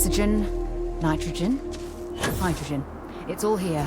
Oxygen, nitrogen, hydrogen. It's all here.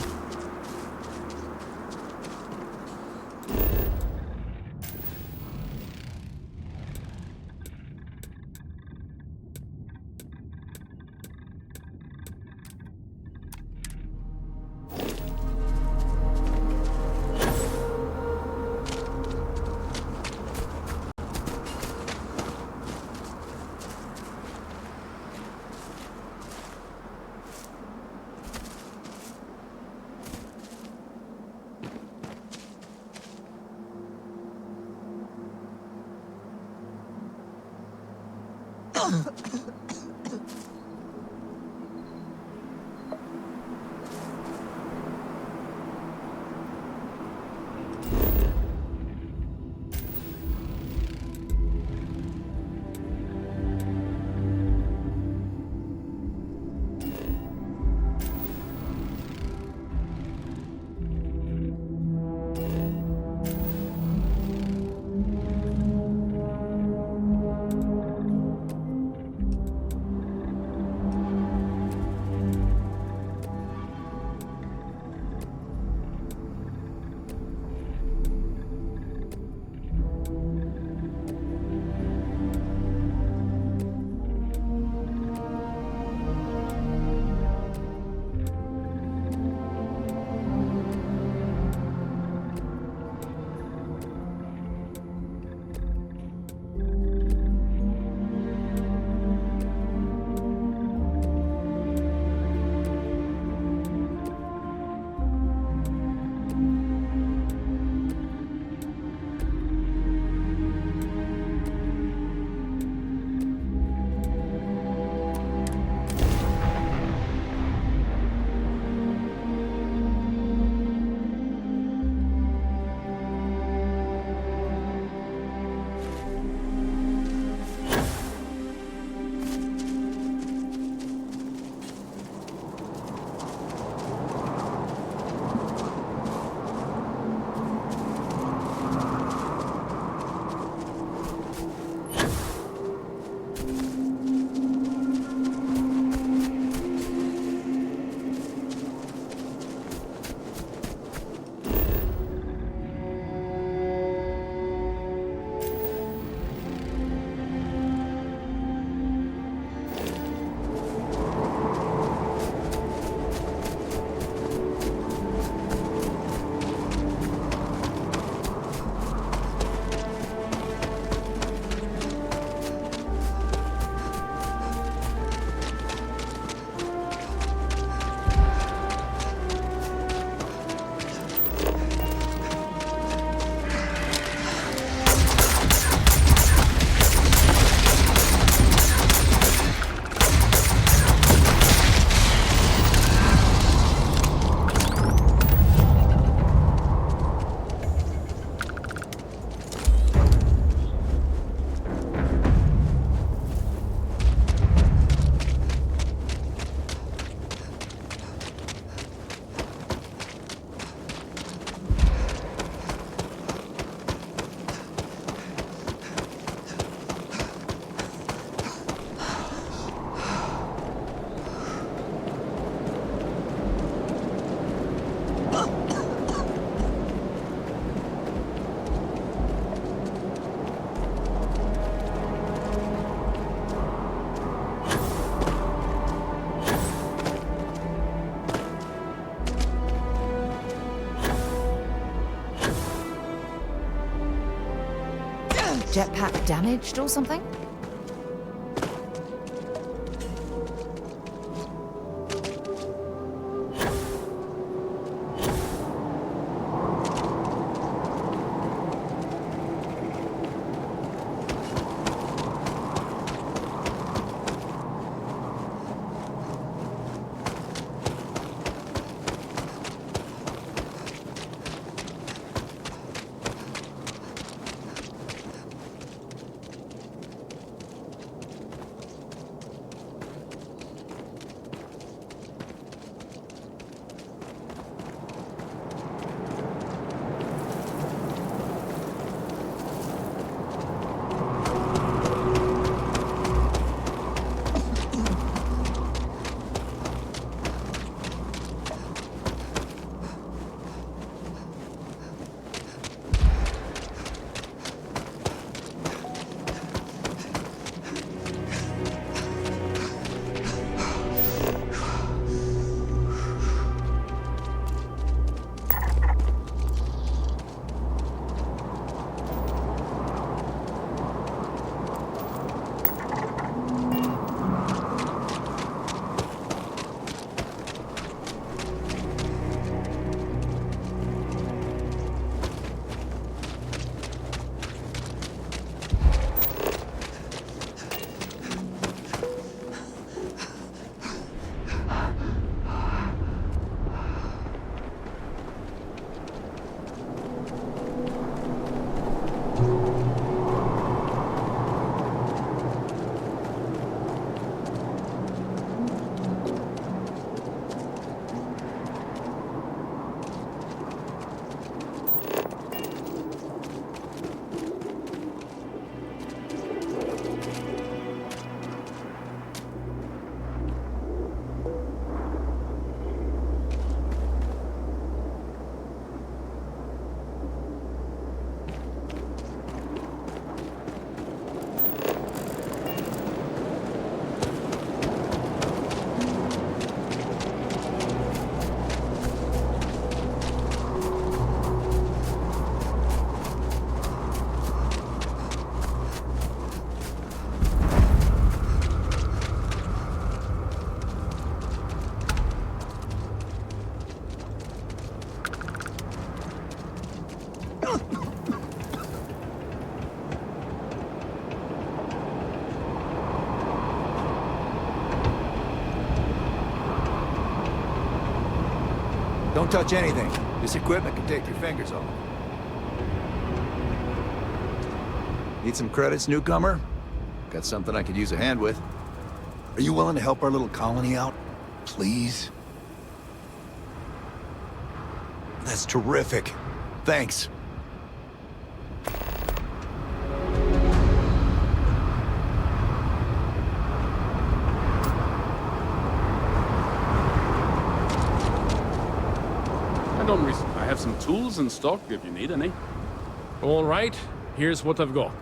Jetpack damaged or something? Don't touch anything. This equipment can take your fingers off. Need some credits, newcomer? Got something I could use a hand with. Are you willing to help our little colony out? Please? That's terrific. Thanks. I have some tools in stock if you need any. All right, here's what I've got.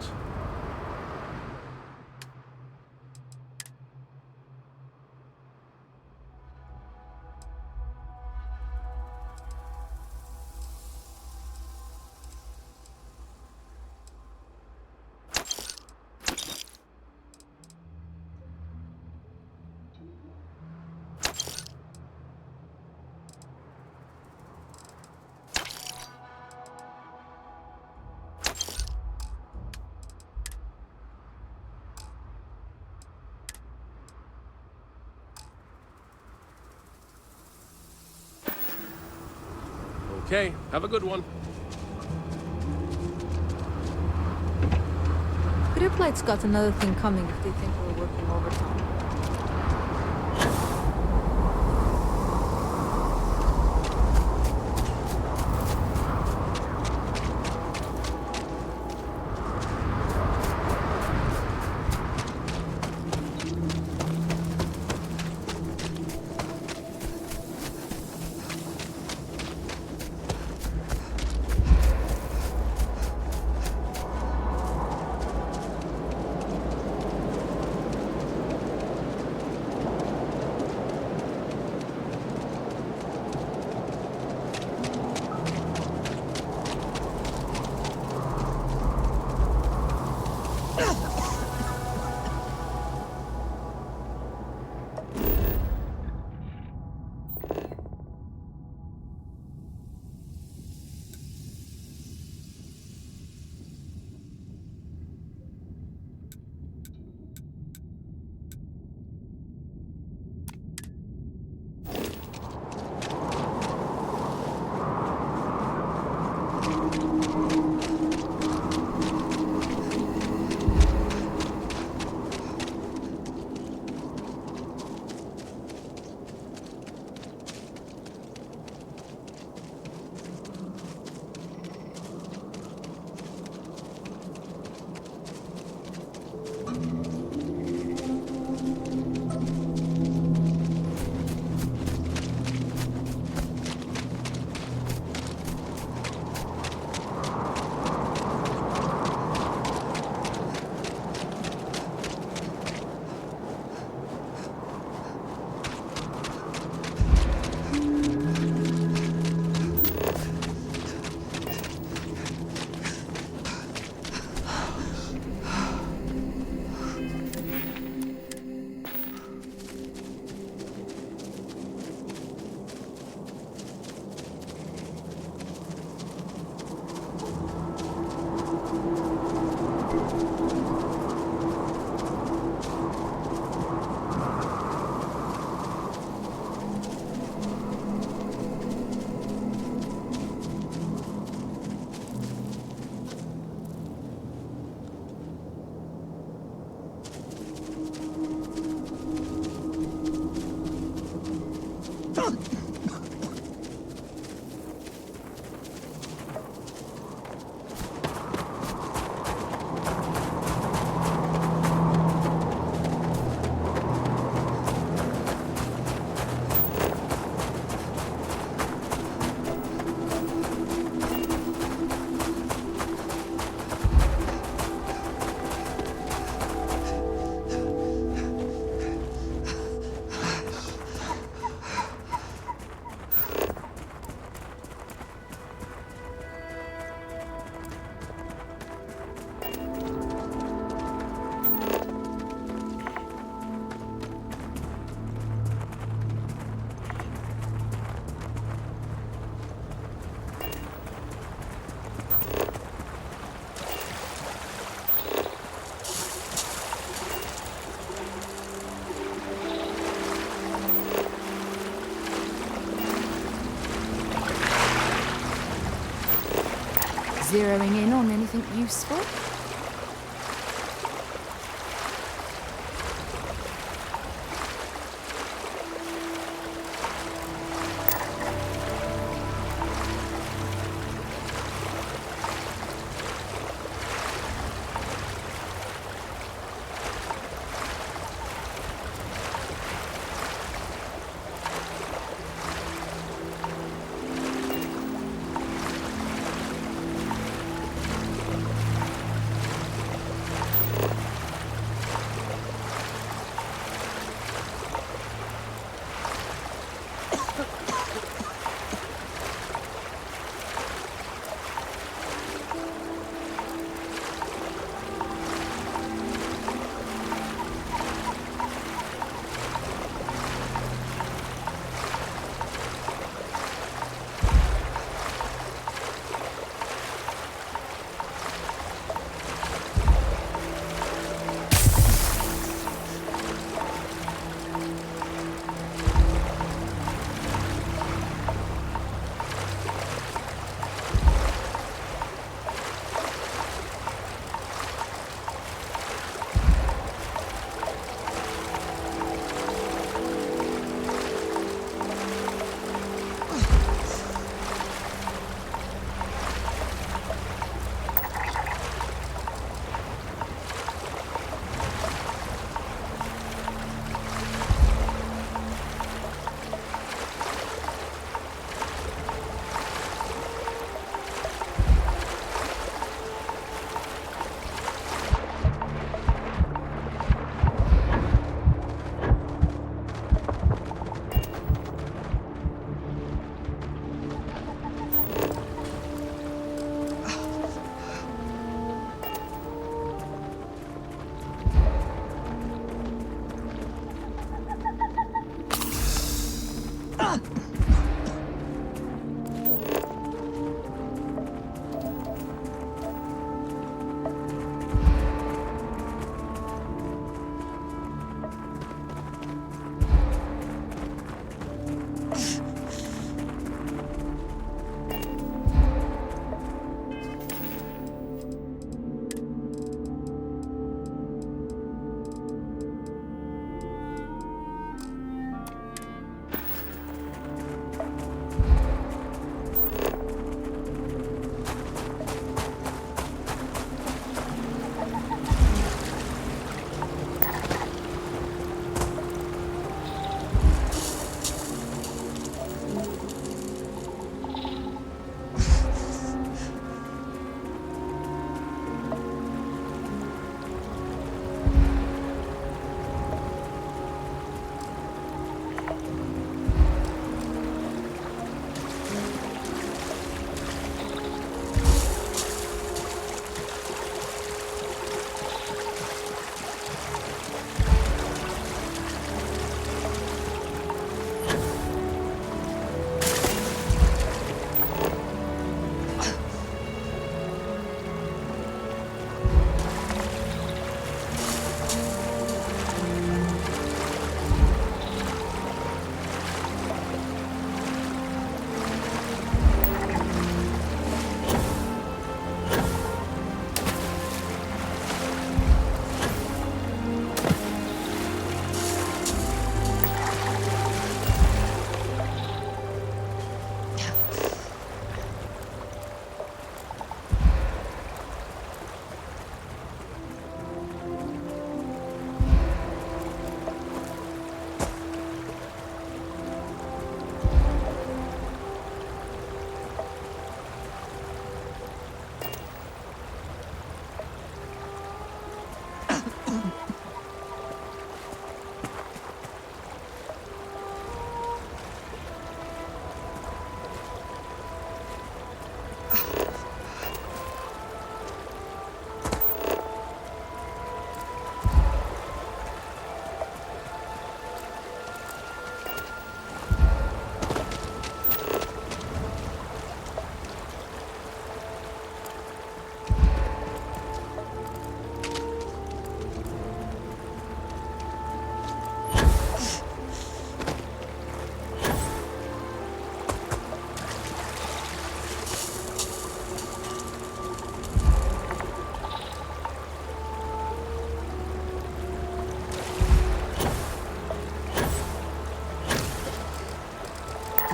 Okay, have a good one. Griplight's got another thing coming if they think we're working overtime. Zeroing in on anything useful?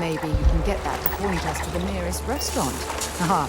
Maybe you can get that to point us to the nearest restaurant. Haha.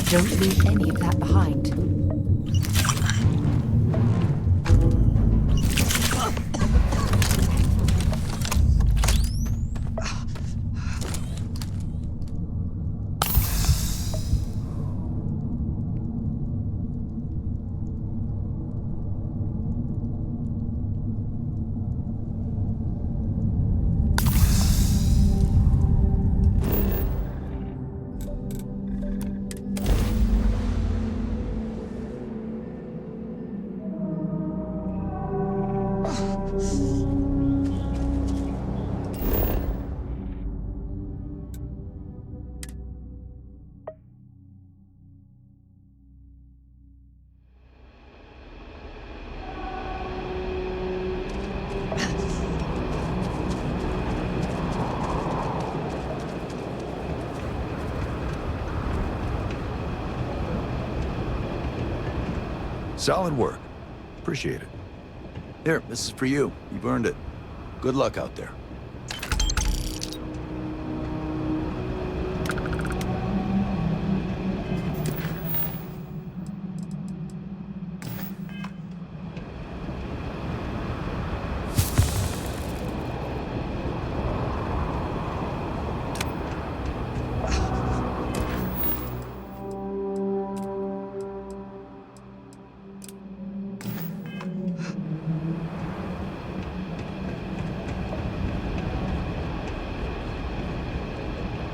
Don't leave any of that behind. Solid work. Appreciate it. Here, this is for you. You've earned it. Good luck out there.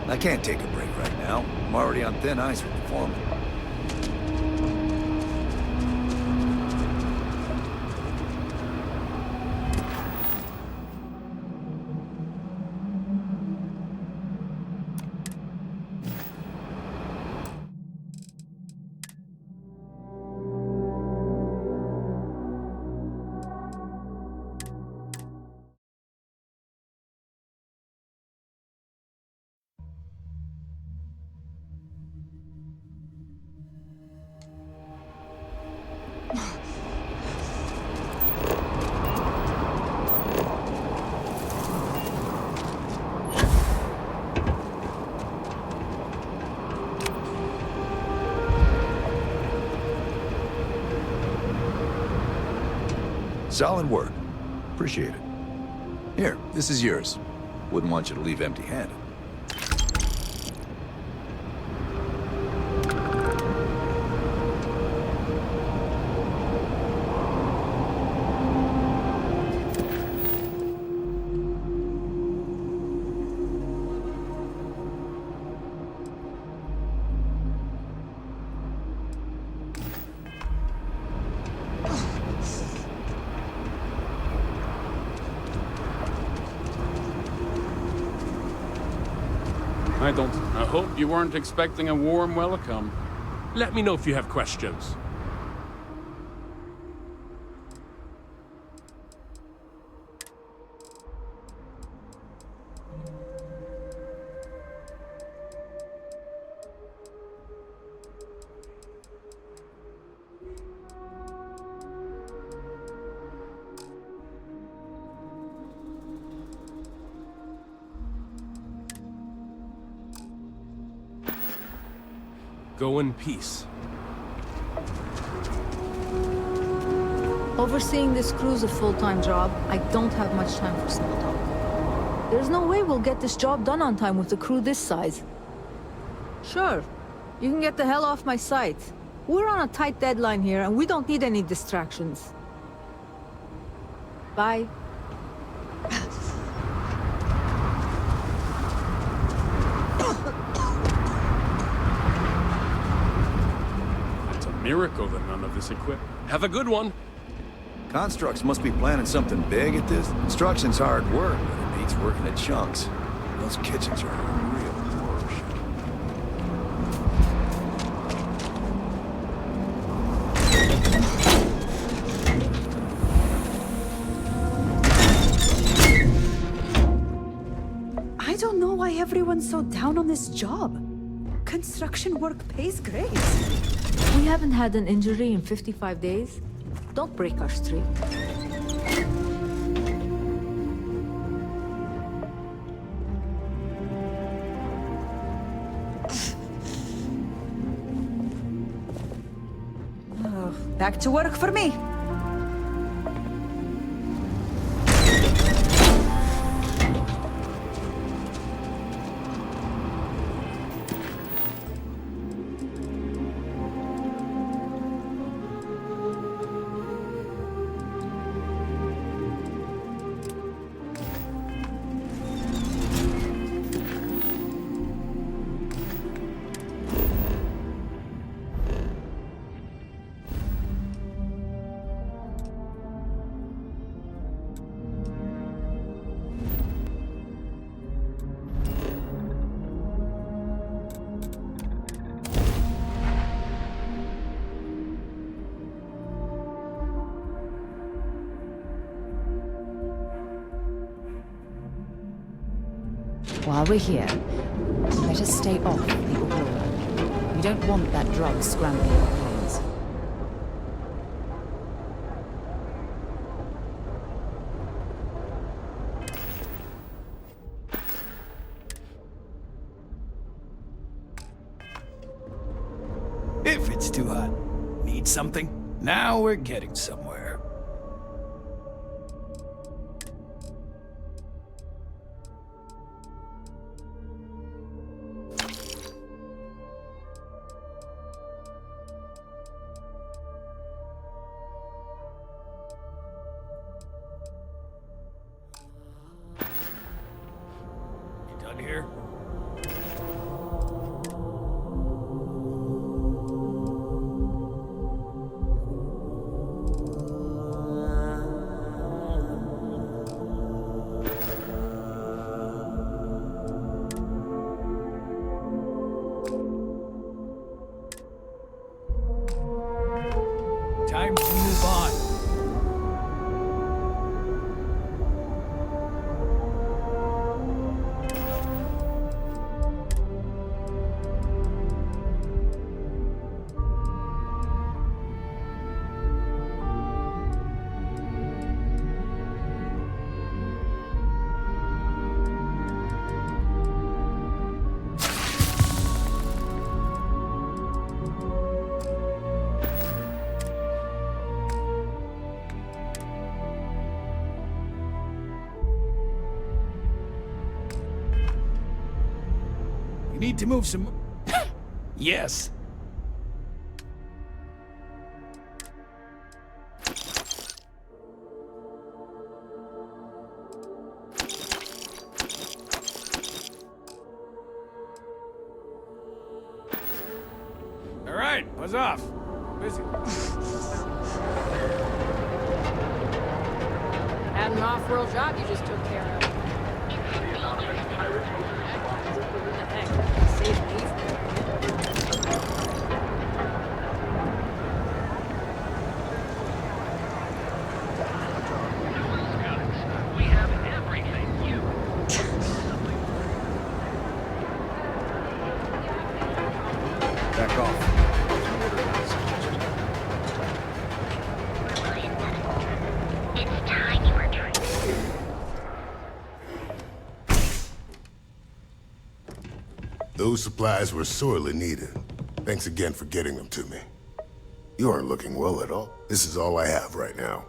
I can't take a break right now. I'm already on thin ice with the foreman. Solid work. Appreciate it. Here, this is yours. Wouldn't want you to leave empty-handed. I hope you weren't expecting a warm welcome. Let me know if you have questions. Go in peace. Overseeing this crew's a full-time job. I don't have much time for small talk. There's no way we'll get this job done on time with a crew this size. Sure, you can get the hell off my site. We're on a tight deadline here, and we don't need any distractions. Bye. It's a miracle that none of this equipment. Have a good one. Constructs must be planning something big at this. Construction's hard work, but it needs working in chunks. Those kitchens are a real horror show. I don't know why everyone's so down on this job. Construction work pays great. We haven't had an injury in 55 days. Don't break our streak. Back to work for me. While we're here, let us stay off the Aurora. We don't want that drug scrambling our planes. If it's too hot. Need something? Now we're getting somewhere. You done here? Time to move on. You need to move some... Yes. All right, buzz off. Busy. Had an off-world job you just took care of. Heck, saved me from We have everything you... Back off. It's time you were trained. Those supplies were sorely needed. Thanks again for getting them to me. You aren't looking well at all. This is all I have right now.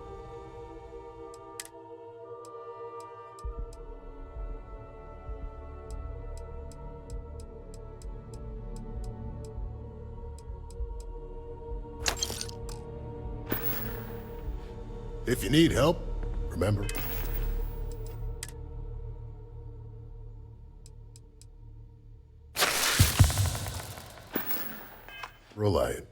If you need help, remember, rely it.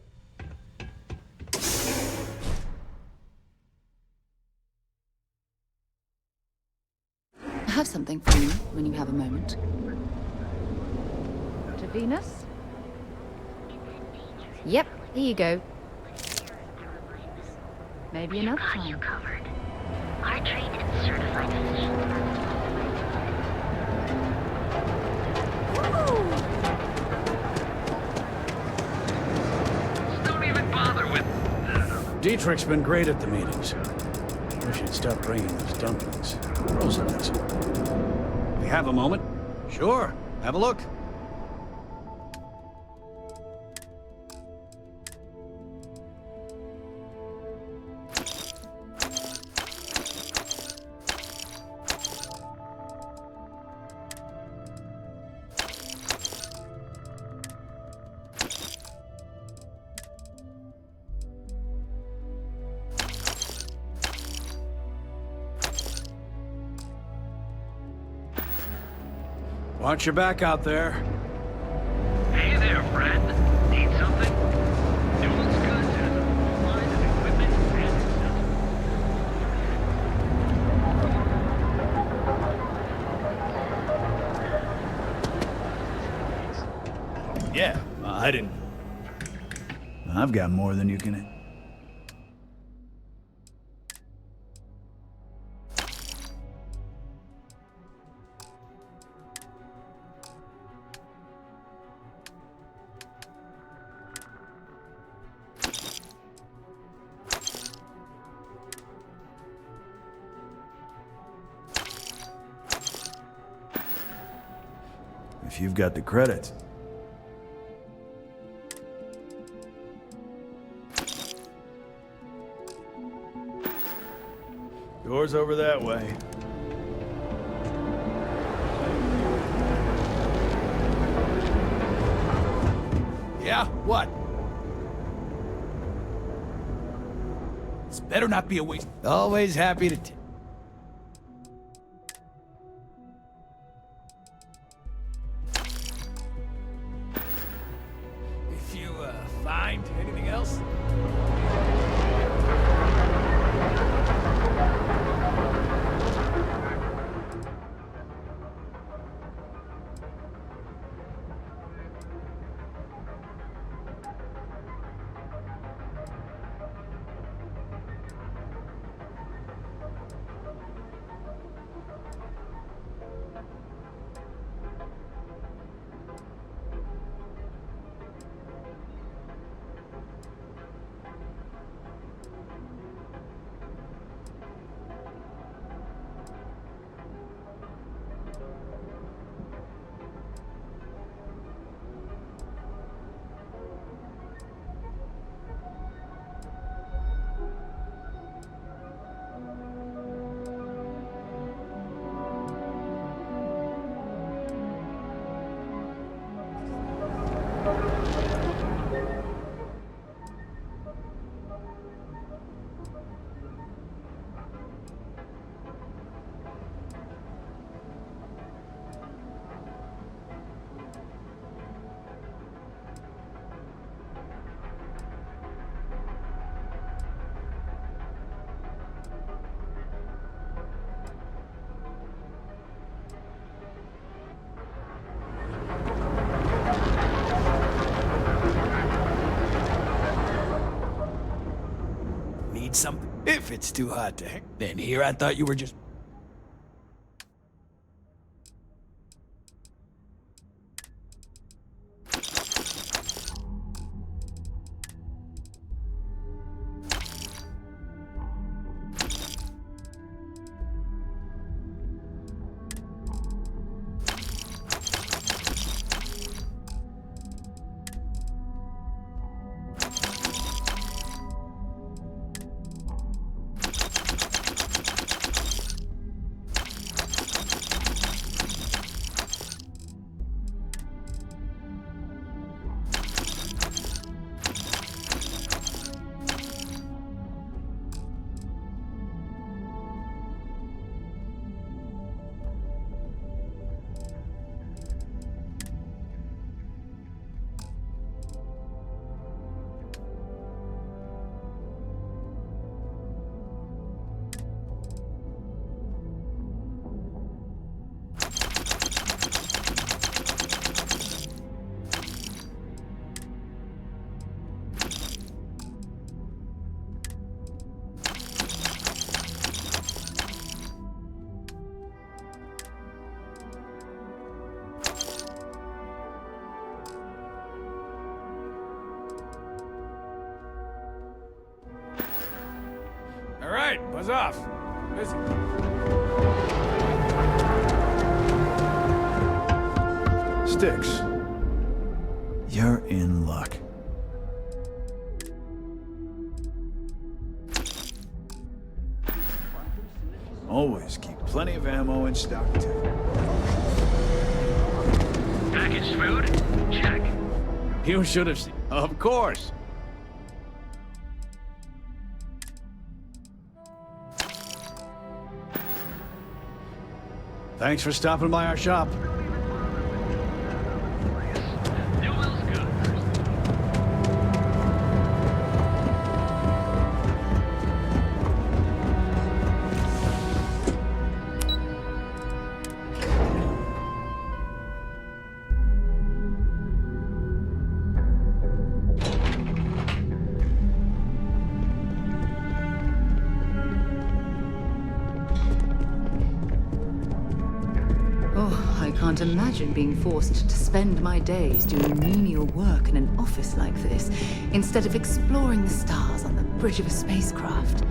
I have something for you when you have a moment. To Venus? Yep, here you go. Maybe another Got you time. covered. Our trained and certified physicians. Don't even bother with... Dietrich's been great at the meetings. Wish he'd stop bringing those dumplings. Rosa likes them. We have a moment? Sure. Have a look. Watch your back out there. Hey there, friend. Need something? Newell's Goods has a full line of equipment and accessories. Yeah, I didn't... I've got more than you can... If you've got the credits. Door's over that way. Yeah? What? This better not be a waste. Always happy to... If you, find anything else? Need something? If it's too hot to heck, then here I thought you were just... All right, buzz off. Busy. Sticks. You're in luck. Always keep plenty of ammo in stock, too. Packaged food? Check. You should have seen... Of course. Thanks for stopping by our shop. can't imagine being forced to spend my days doing menial work in an office like this, instead of exploring the stars on the bridge of a spacecraft.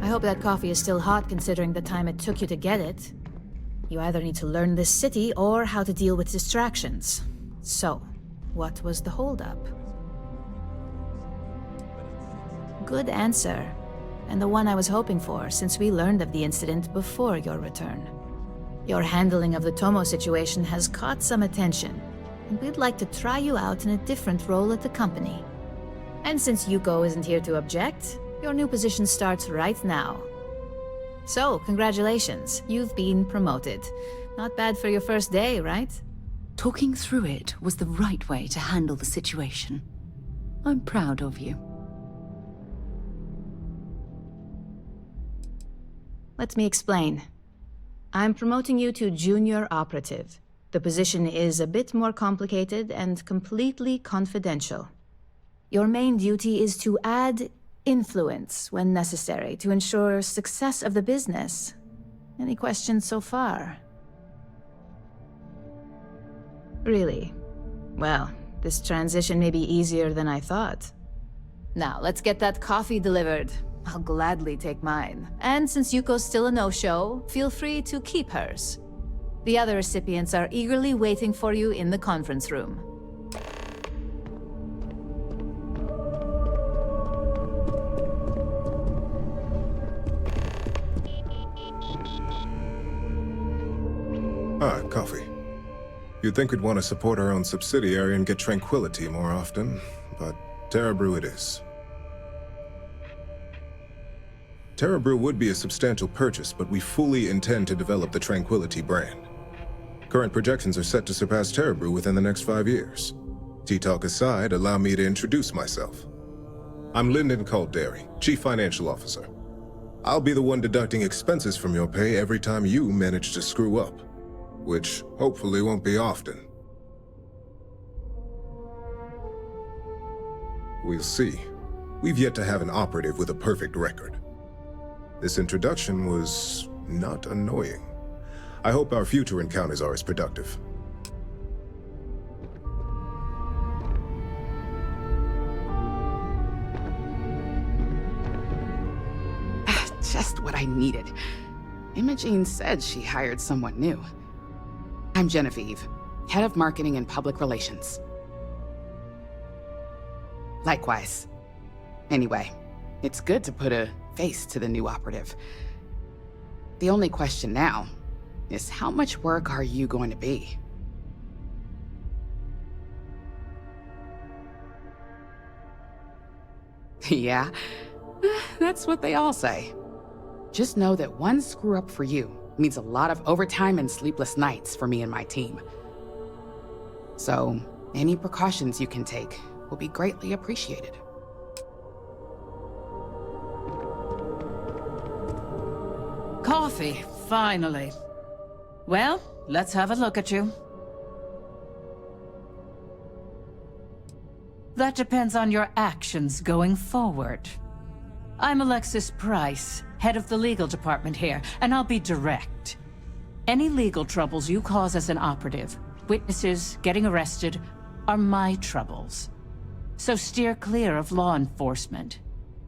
I hope that coffee is still hot considering the time it took you to get it. You either need to learn this city or how to deal with distractions. So, what was the holdup? Good answer. And the one I was hoping for, since we learned of the incident before your return. Your handling of the Tomo situation has caught some attention, and we'd like to try you out in a different role at the company. And since Yuko isn't here to object, your new position starts right now. So, congratulations, you've been promoted. Not bad for your first day, right? Talking through it was the right way to handle the situation. I'm proud of you. Let me explain. I'm promoting you to junior operative. The position is a bit more complicated and completely confidential. Your main duty is to add influence when necessary to ensure success of the business. Any questions so far? Really? Well, this transition may be easier than I thought. Now, let's get that coffee delivered. I'll gladly take mine. And since Yuko's still a no-show, feel free to keep hers. The other recipients are eagerly waiting for you in the conference room. Ah, coffee. You'd think we'd want to support our own subsidiary and get tranquility more often, but Terra Brew it is. Terra Brew would be a substantial purchase, but we fully intend to develop the Tranquility brand. Current projections are set to surpass Terra Brew within the next 5 years. Tea-talk aside, allow me to introduce myself. I'm Lyndon Calderi, Chief Financial Officer. I'll be the one deducting expenses from your pay every time you manage to screw up, which hopefully won't be often. We'll see. We've yet to have an operative with a perfect record. This introduction was not annoying. I hope our future encounters are as productive. Just what I needed. Imogene said she hired someone new. I'm Genevieve, Head of Marketing and Public Relations. Likewise. Anyway, it's good to put a face to the new operative. The only question now is how much work are you going to be? Yeah, that's what they all say. Just know that one screw-up for you means a lot of overtime and sleepless nights for me and my team. So, any precautions you can take will be greatly appreciated. Coffee, finally. Well, let's have a look at you. That depends on your actions going forward. I'm Alexis Price, head of the legal department here, and I'll be direct. Any legal troubles you cause as an operative, witnesses, getting arrested, are my troubles. So steer clear of law enforcement.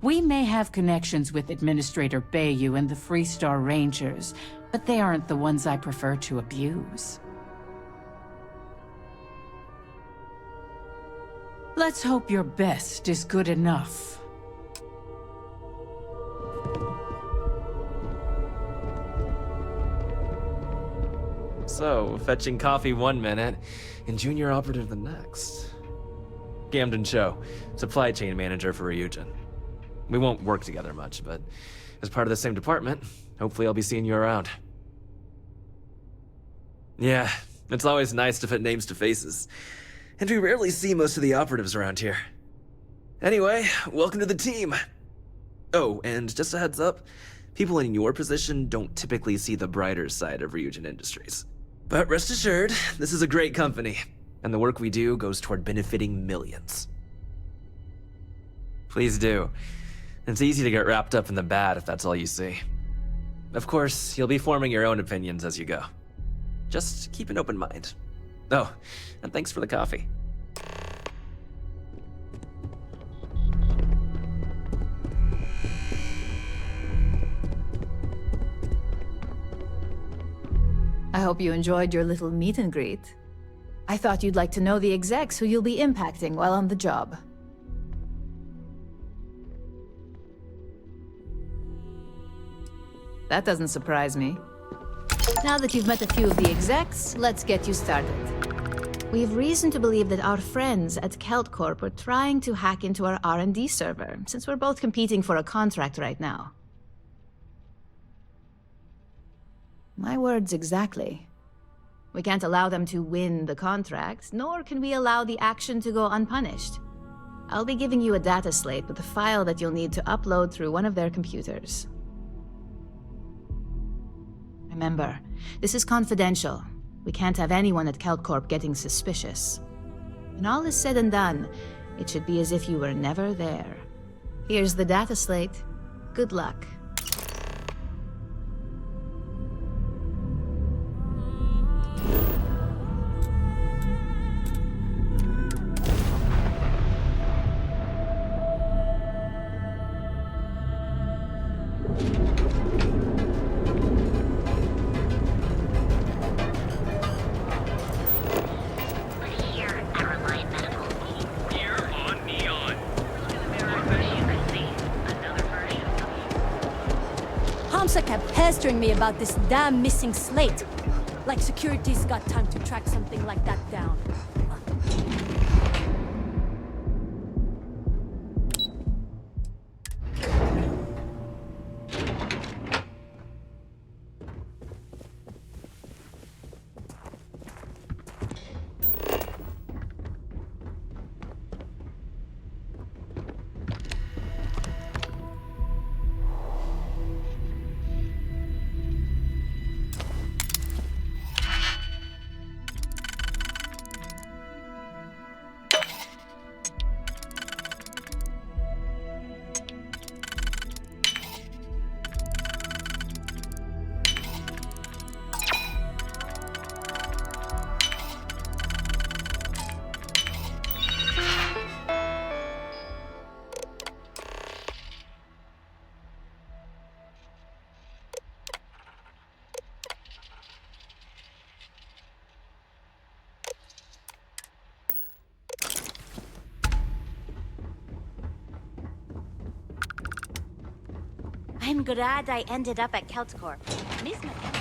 We may have connections with Administrator Bayou and the Freestar Rangers, but they aren't the ones I prefer to abuse. Let's hope your best is good enough. So, fetching coffee 1 minute, and junior operative the next. Gamden Cho, supply chain manager for Ryujin. We won't work together much, but as part of the same department, hopefully I'll be seeing you around. Yeah, it's always nice to put names to faces. And we rarely see most of the operatives around here. Anyway, welcome to the team. Oh, and just a heads up, people in your position don't typically see the brighter side of Ryujin Industries. But rest assured, this is a great company, and the work we do goes toward benefiting millions. Please do. It's easy to get wrapped up in the bad if that's all you see. Of course, you'll be forming your own opinions as you go. Just keep an open mind. Oh, and thanks for the coffee. I hope you enjoyed your little meet and greet. I thought you'd like to know the execs who you'll be impacting while on the job. That doesn't surprise me. Now that you've met a few of the execs, let's get you started. We have reason to believe that our friends at Kelt Corp are trying to hack into our R&D server, since we're both competing for a contract right now. My words exactly. We can't allow them to win the contract, nor can we allow the action to go unpunished. I'll be giving you a data slate with a file that you'll need to upload through one of their computers. Remember, this is confidential. We can't have anyone at Kelt Corp getting suspicious. When all is said and done, it should be as if you were never there. Here's the data slate. Good luck. Kept pestering me about this damn missing slate. Like security's got time to track something like that down. I'm glad I ended up at Kelt Corp. Miss McKenna.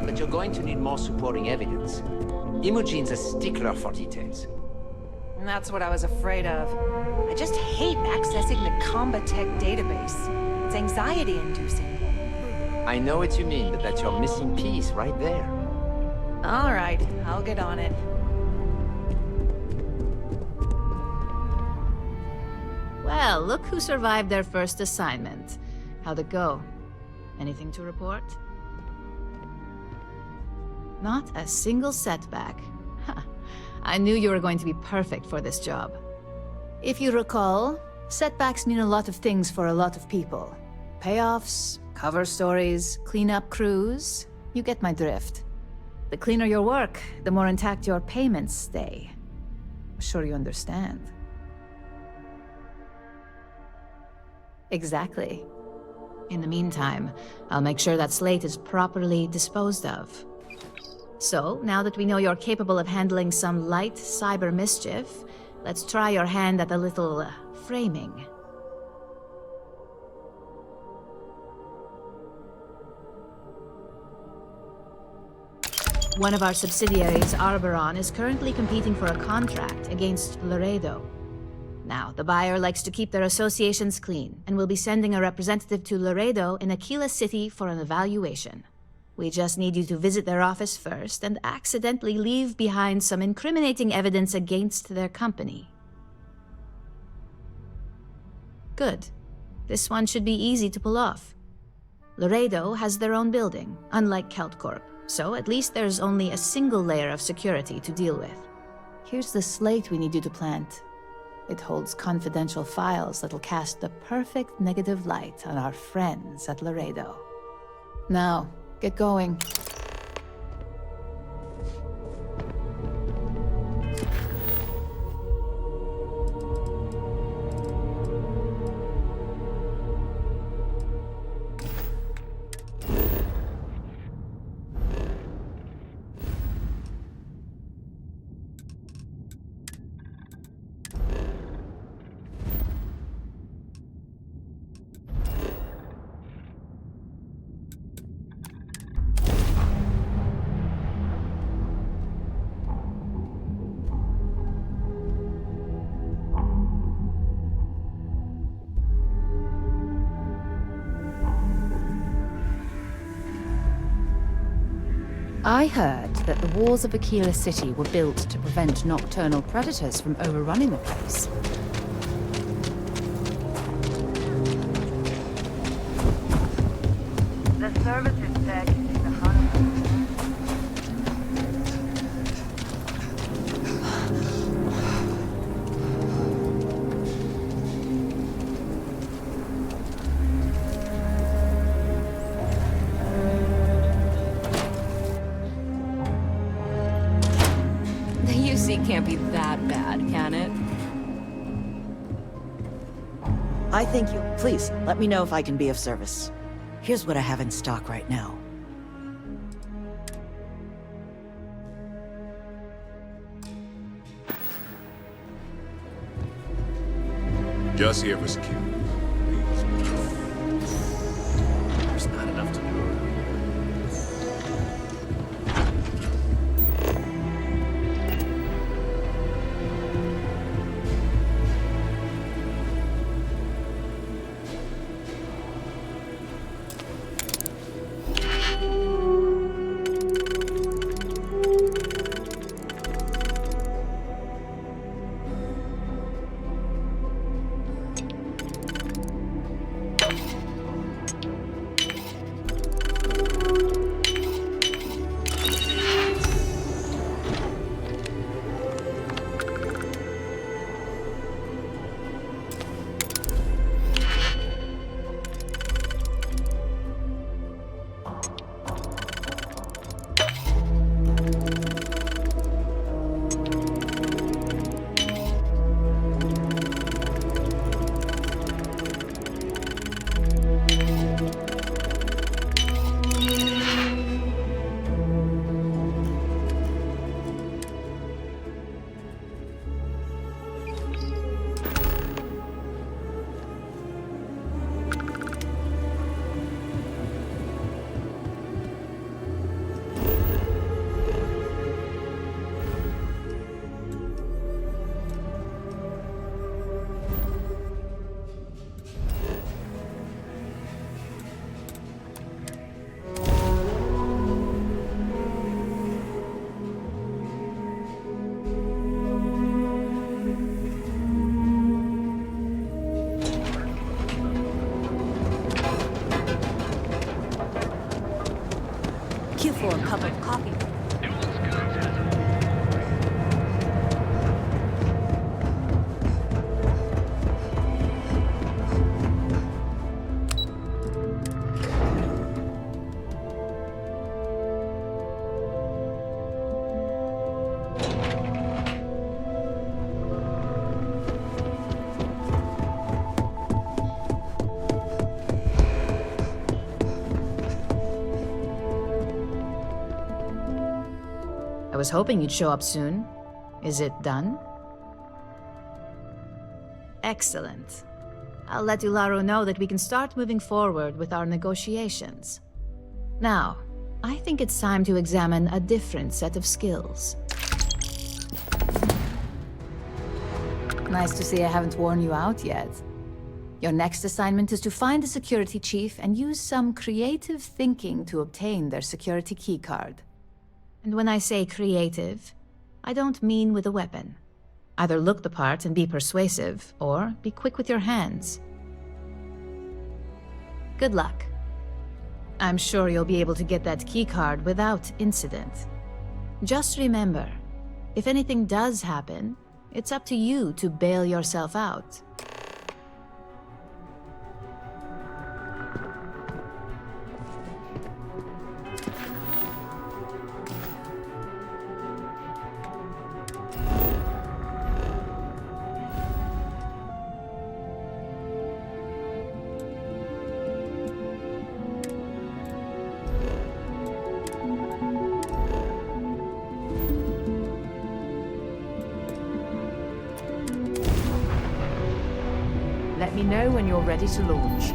But you're going to need more supporting evidence. Imogene's a stickler for details. And that's what I was afraid of. I just hate accessing the Combatech database. It's anxiety-inducing. I know what you mean, but that's your missing piece right there. All right, I'll get on it. Well, look who survived their first assignment. How'd it go? Anything to report? Not a single setback. I knew you were going to be perfect for this job. If you recall, setbacks mean a lot of things for a lot of people. Payoffs, cover stories, cleanup crews. You get my drift. The cleaner your work, the more intact your payments stay. I'm sure you understand. Exactly. In the meantime, I'll make sure that slate is properly disposed of. So, now that we know you're capable of handling some light cyber mischief, let's try your hand at a little framing. One of our subsidiaries, Arboron, is currently competing for a contract against Laredo. Now, the buyer likes to keep their associations clean, and will be sending a representative to Laredo in Aquila City for an evaluation. We just need you to visit their office first and accidentally leave behind some incriminating evidence against their company. Good. This one should be easy to pull off. Laredo has their own building, unlike Keltcorp, so at least there's only a single layer of security to deal with. Here's the slate we need you to plant. It holds confidential files that'll cast the perfect negative light on our friends at Laredo. Now, get going. I heard that the walls of Aquila City were built to prevent nocturnal predators from overrunning the place. The service is dead in the hunt. Can't be that bad, can it? I thank you. Please, let me know if I can be of service. Here's what I have in stock right now. Just here for security. There's not enough to do around. Queue for a cup of coffee. was hoping you'd show up soon. Is it done? Excellent. I'll let Ularo know that we can start moving forward with our negotiations. Now, I think it's time to examine a different set of skills. Nice to see I haven't worn you out yet. Your next assignment is to find the security chief and use some creative thinking to obtain their security keycard. And when I say creative, I don't mean with a weapon. Either look the part and be persuasive, or be quick with your hands. Good luck. I'm sure you'll be able to get that keycard without incident. Just remember, if anything does happen, it's up to you to bail yourself out. Let me know when you're ready to launch.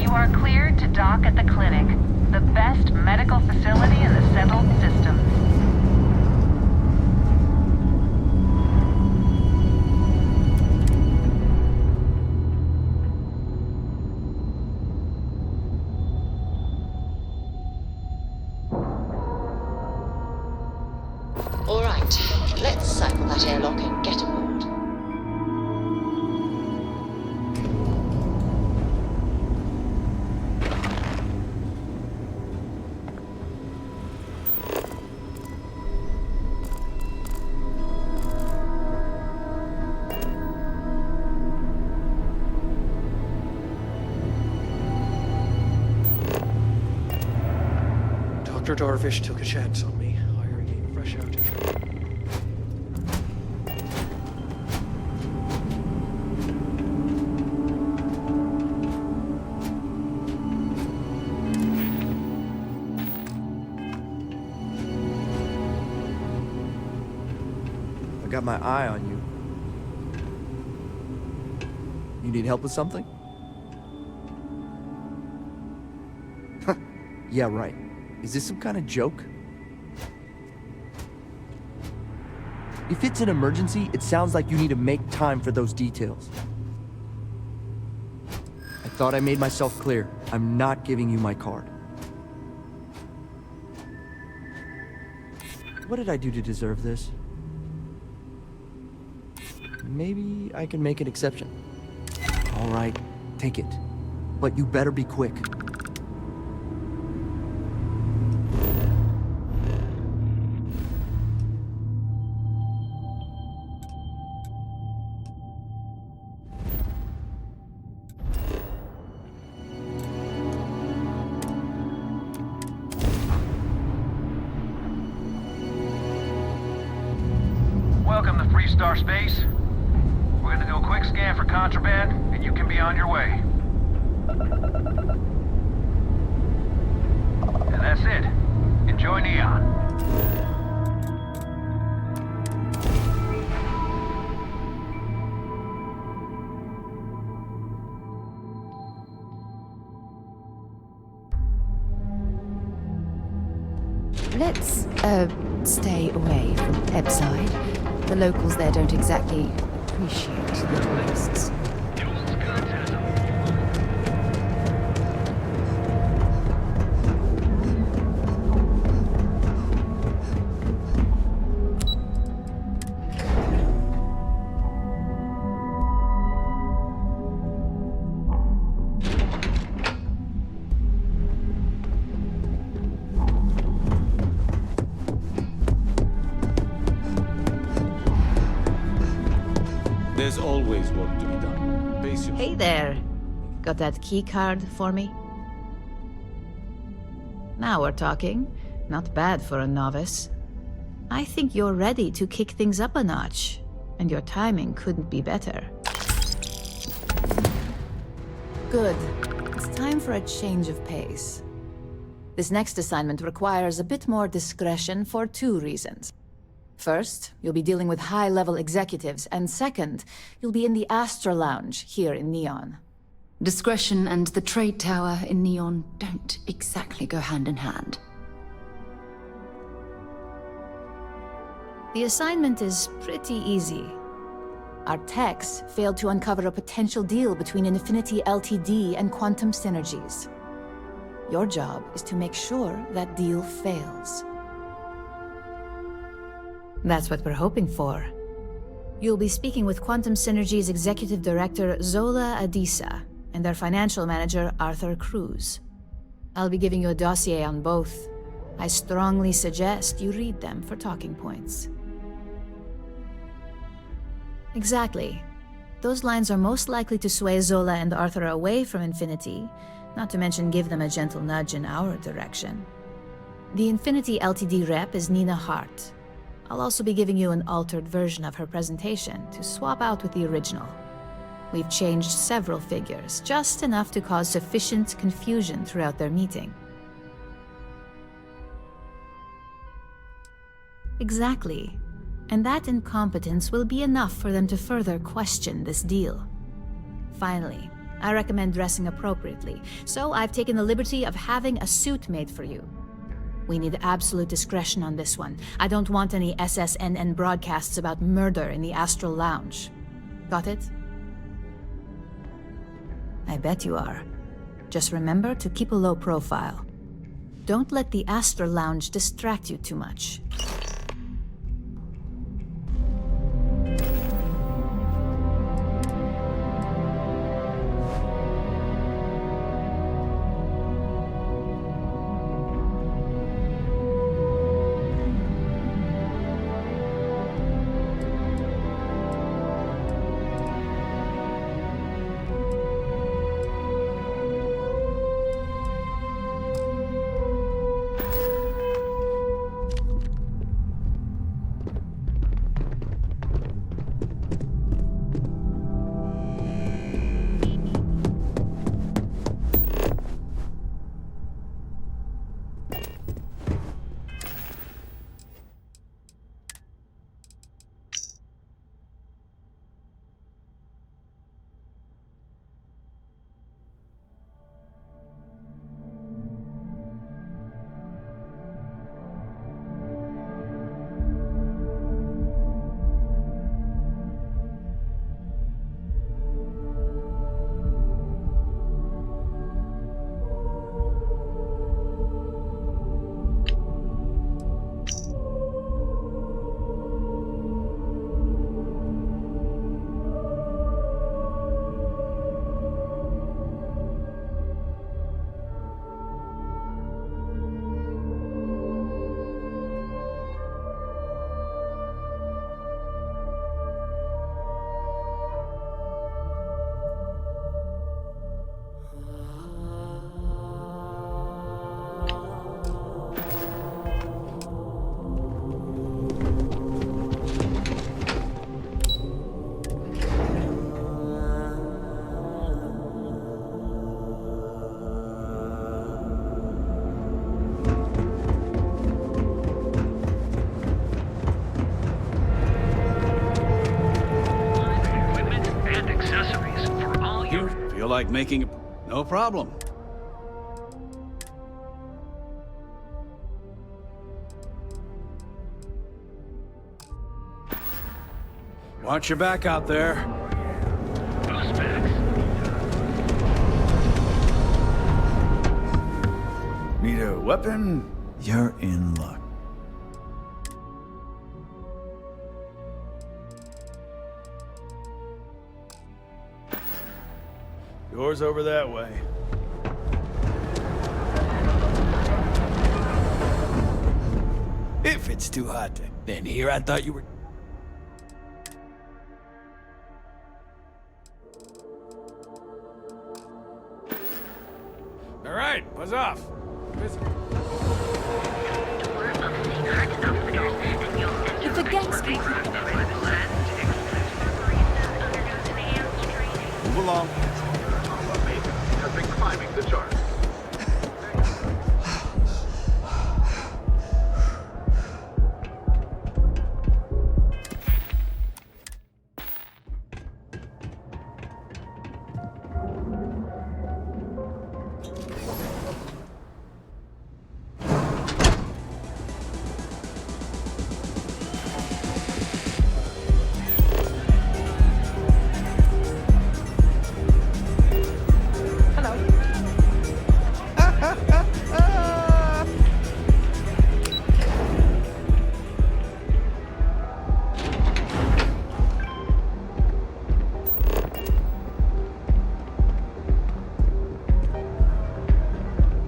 You are cleared to dock at the clinic, the best medical facility in the settled system. All right, let's cycle that airlock and get aboard. Dr. Darvish took a chance on me, hiring a fresh out of I got my eye on you. You need help with something? Yeah, right. Is this some kind of joke? If it's an emergency, it sounds like you need to make time for those details. I thought I made myself clear. I'm not giving you my card. What did I do to deserve this? Maybe I can make an exception. All right, take it. But you better be quick. Welcome to Free Star Space. We're gonna do a quick scan for contraband, and you can be on your way. And that's it. Enjoy Neon. Let's, stay away from Ebside. The locals there don't exactly appreciate the tourists. There's always work to be done. Pace yourself. Hey there. Got that key card for me? Now we're talking. Not bad for a novice. I think you're ready to kick things up a notch. And your timing couldn't be better. Good. It's time for a change of pace. This next assignment requires a bit more discretion for 2 reasons. First, you'll be dealing with high-level executives, and second, you'll be in the Astra Lounge here in Neon. Discretion and the trade tower in Neon don't exactly go hand in hand. The assignment is pretty easy. Our techs failed to uncover a potential deal between Infinity Ltd. And Quantum Synergies. Your job is to make sure that deal fails. That's what we're hoping for. You'll be speaking with Quantum Synergy's Executive Director Zola Adisa and their Financial Manager Arthur Cruz. I'll be giving you a dossier on both. I strongly suggest you read them for talking points. Exactly. Those lines are most likely to sway Zola and Arthur away from Infinity, not to mention give them a gentle nudge in our direction. The Infinity Ltd. Rep is Nina Hart. I'll also be giving you an altered version of her presentation to swap out with the original. We've changed several figures, just enough to cause sufficient confusion throughout their meeting. Exactly. And that incompetence will be enough for them to further question this deal. Finally, I recommend dressing appropriately, so I've taken the liberty of having a suit made for you. We need absolute discretion on this one. I don't want any SSNN broadcasts about murder in the Astral Lounge. Got it? I bet you are. Just remember to keep a low profile. Don't let the Astral Lounge distract you too much. Like making a... No problem. Watch your back out there. Who's back? Need a weapon? You're in luck. Door's over that way. If it's too hot to then here, I thought you were... All right, buzz off. If the gang's along. Have been climbing the charts.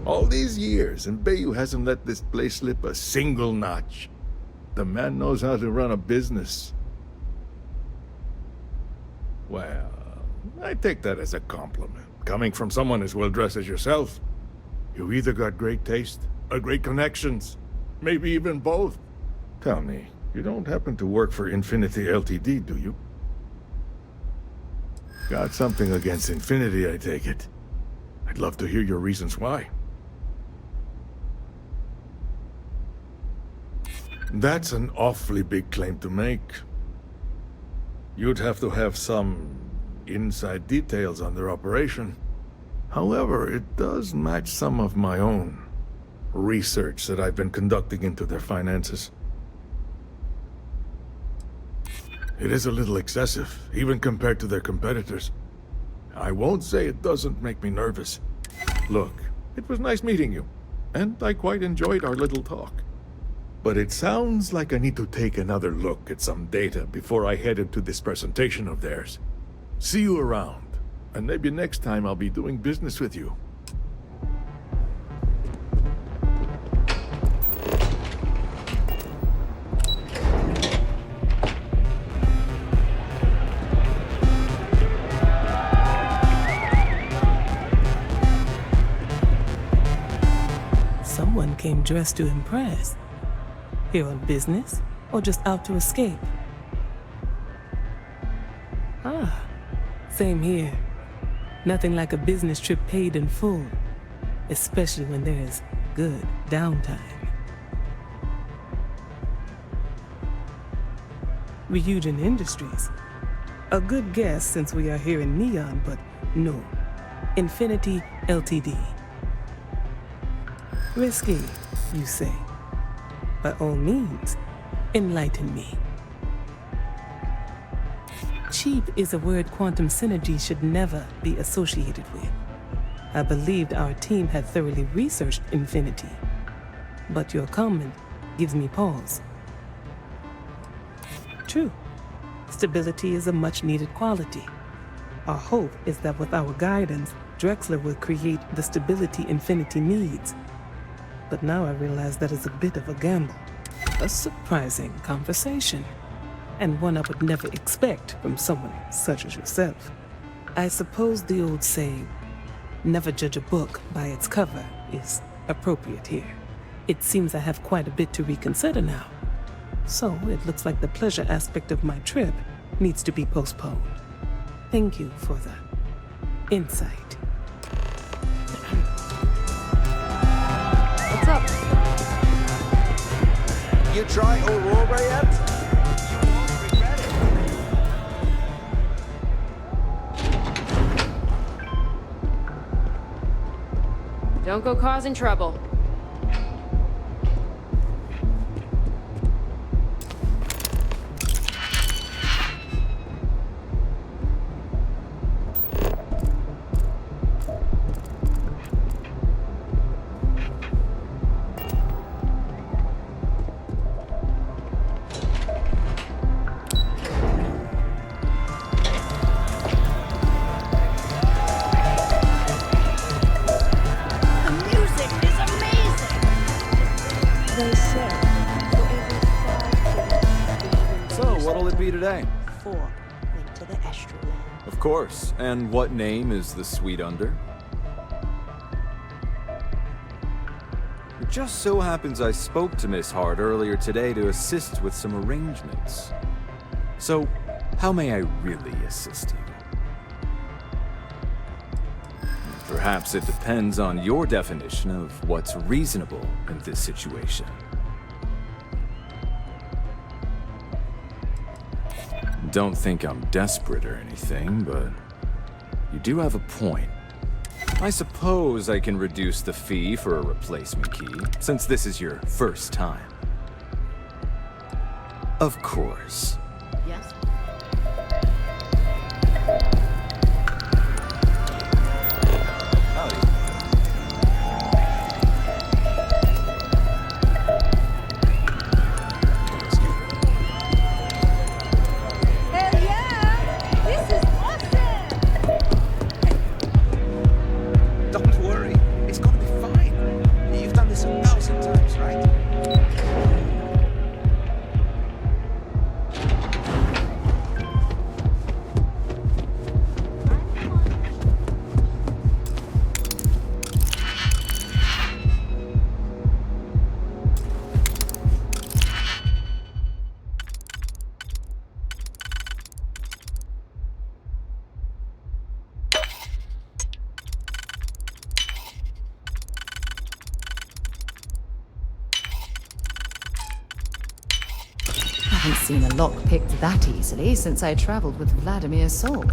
All these years, and Bayou hasn't let this place slip a single notch. The man knows how to run a business. Well, I take that as a compliment, coming from someone as well-dressed as yourself. You either got great taste, or great connections, maybe even both. Tell me, you don't happen to work for Infinity Ltd, do you? Got something against Infinity, I take it. I'd love to hear your reasons why. That's an awfully big claim to make. You'd have to have some inside details on their operation. However, it does match some of my own research that I've been conducting into their finances. It is a little excessive, even compared to their competitors. I won't say it doesn't make me nervous. Look, it was nice meeting you, and I quite enjoyed our little talk. But it sounds like I need to take another look at some data before I head into this presentation of theirs. See you around, and maybe next time I'll be doing business with you. Someone came dressed to impress. Here on business, or just out to escape? Ah, same here. Nothing like a business trip paid in full, especially when there's good downtime. Ryujin Industries. A good guess since we are here in Neon, but no. Infinity Ltd. Risky, you say? By all means, enlighten me. Cheap is a word quantum synergy should never be associated with. I believed our team had thoroughly researched Infinity, but your comment gives me pause. True, stability is a much-needed quality. Our hope is that with our guidance, Drexler will create the stability Infinity needs. But now I realize that is a bit of a gamble. A surprising conversation, and one I would never expect from someone such as yourself. I suppose the old saying, never judge a book by its cover, is appropriate here. It seems I have quite a bit to reconsider now. So it looks like the pleasure aspect of my trip needs to be postponed. Thank you for the insight. What's up? You try Aurora yet? You won't regret it. Don't go causing trouble. Today? 4. Link to the astral land. Of course. And what name is the suite under? It just so happens I spoke to Miss Hart earlier today to assist with some arrangements. So, how may I really assist you? Perhaps it depends on your definition of what's reasonable in this situation. Don't think I'm desperate or anything, but you do have a point. I suppose I can reduce the fee for a replacement key, since this is your first time. Of course. Yes? Hell yeah! This is awesome! Don't worry, it's gonna be fine. You've done this 1,000 times, right? I haven't seen a lock picked that easily since I traveled with Vladimir's soul.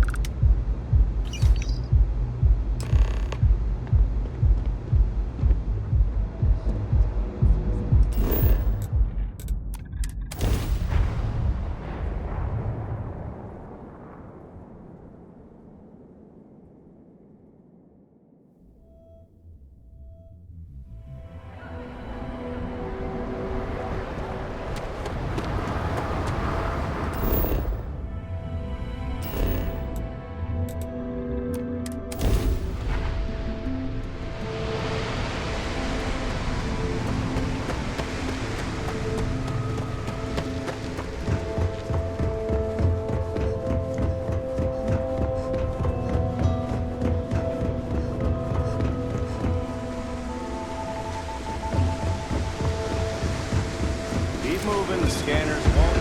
Keep moving, the scanners won't.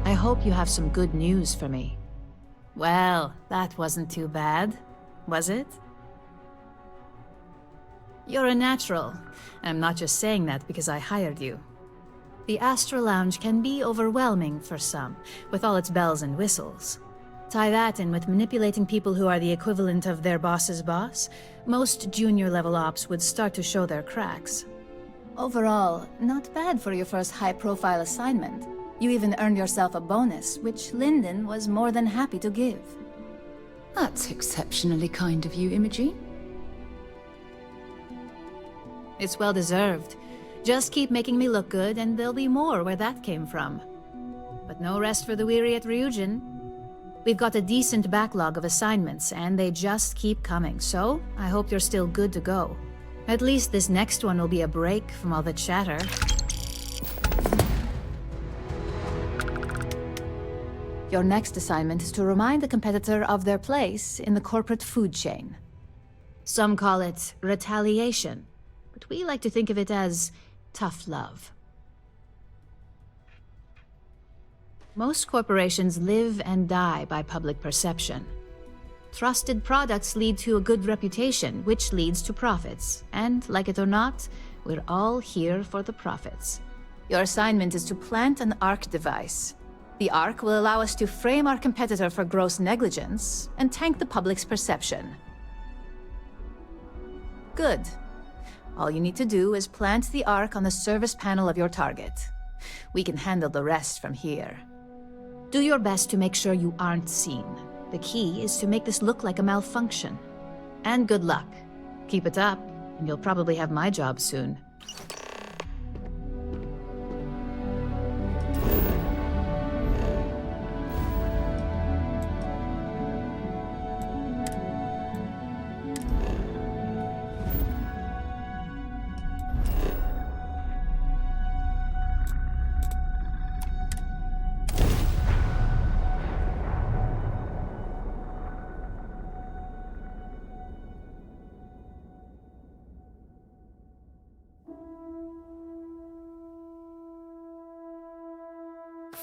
I hope you have some good news for me. Well, that wasn't too bad, was it? You're a natural, and I'm not just saying that because I hired you. The Astra Lounge can be overwhelming for some, with all its bells and whistles. Tie that in with manipulating people who are the equivalent of their boss's boss, most junior-level ops would start to show their cracks. Overall, not bad for your first high-profile assignment. You even earned yourself a bonus, which Lyndon was more than happy to give. That's exceptionally kind of you, Imogen. It's well deserved. Just keep making me look good, and there'll be more where that came from. But no rest for the weary at Ryujin. We've got a decent backlog of assignments, and they just keep coming, so I hope you're still good to go. At least this next one will be a break from all the chatter. Your next assignment is to remind the competitor of their place in the corporate food chain. Some call it retaliation, but we like to think of it as tough love. Most corporations live and die by public perception. Trusted products lead to a good reputation, which leads to profits. And, like it or not, we're all here for the profits. Your assignment is to plant an ARC device. The ARC will allow us to frame our competitor for gross negligence and tank the public's perception. Good. All you need to do is plant the ARC on the service panel of your target. We can handle the rest from here. Do your best to make sure you aren't seen. The key is to make this look like a malfunction. And good luck. Keep it up, and you'll probably have my job soon.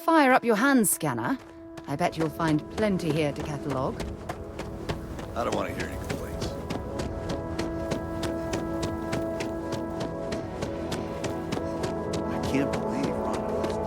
Fire up your hands, scanner. I bet you'll find plenty here to catalogue. I don't want to hear any complaints. I can't believe Rhonda was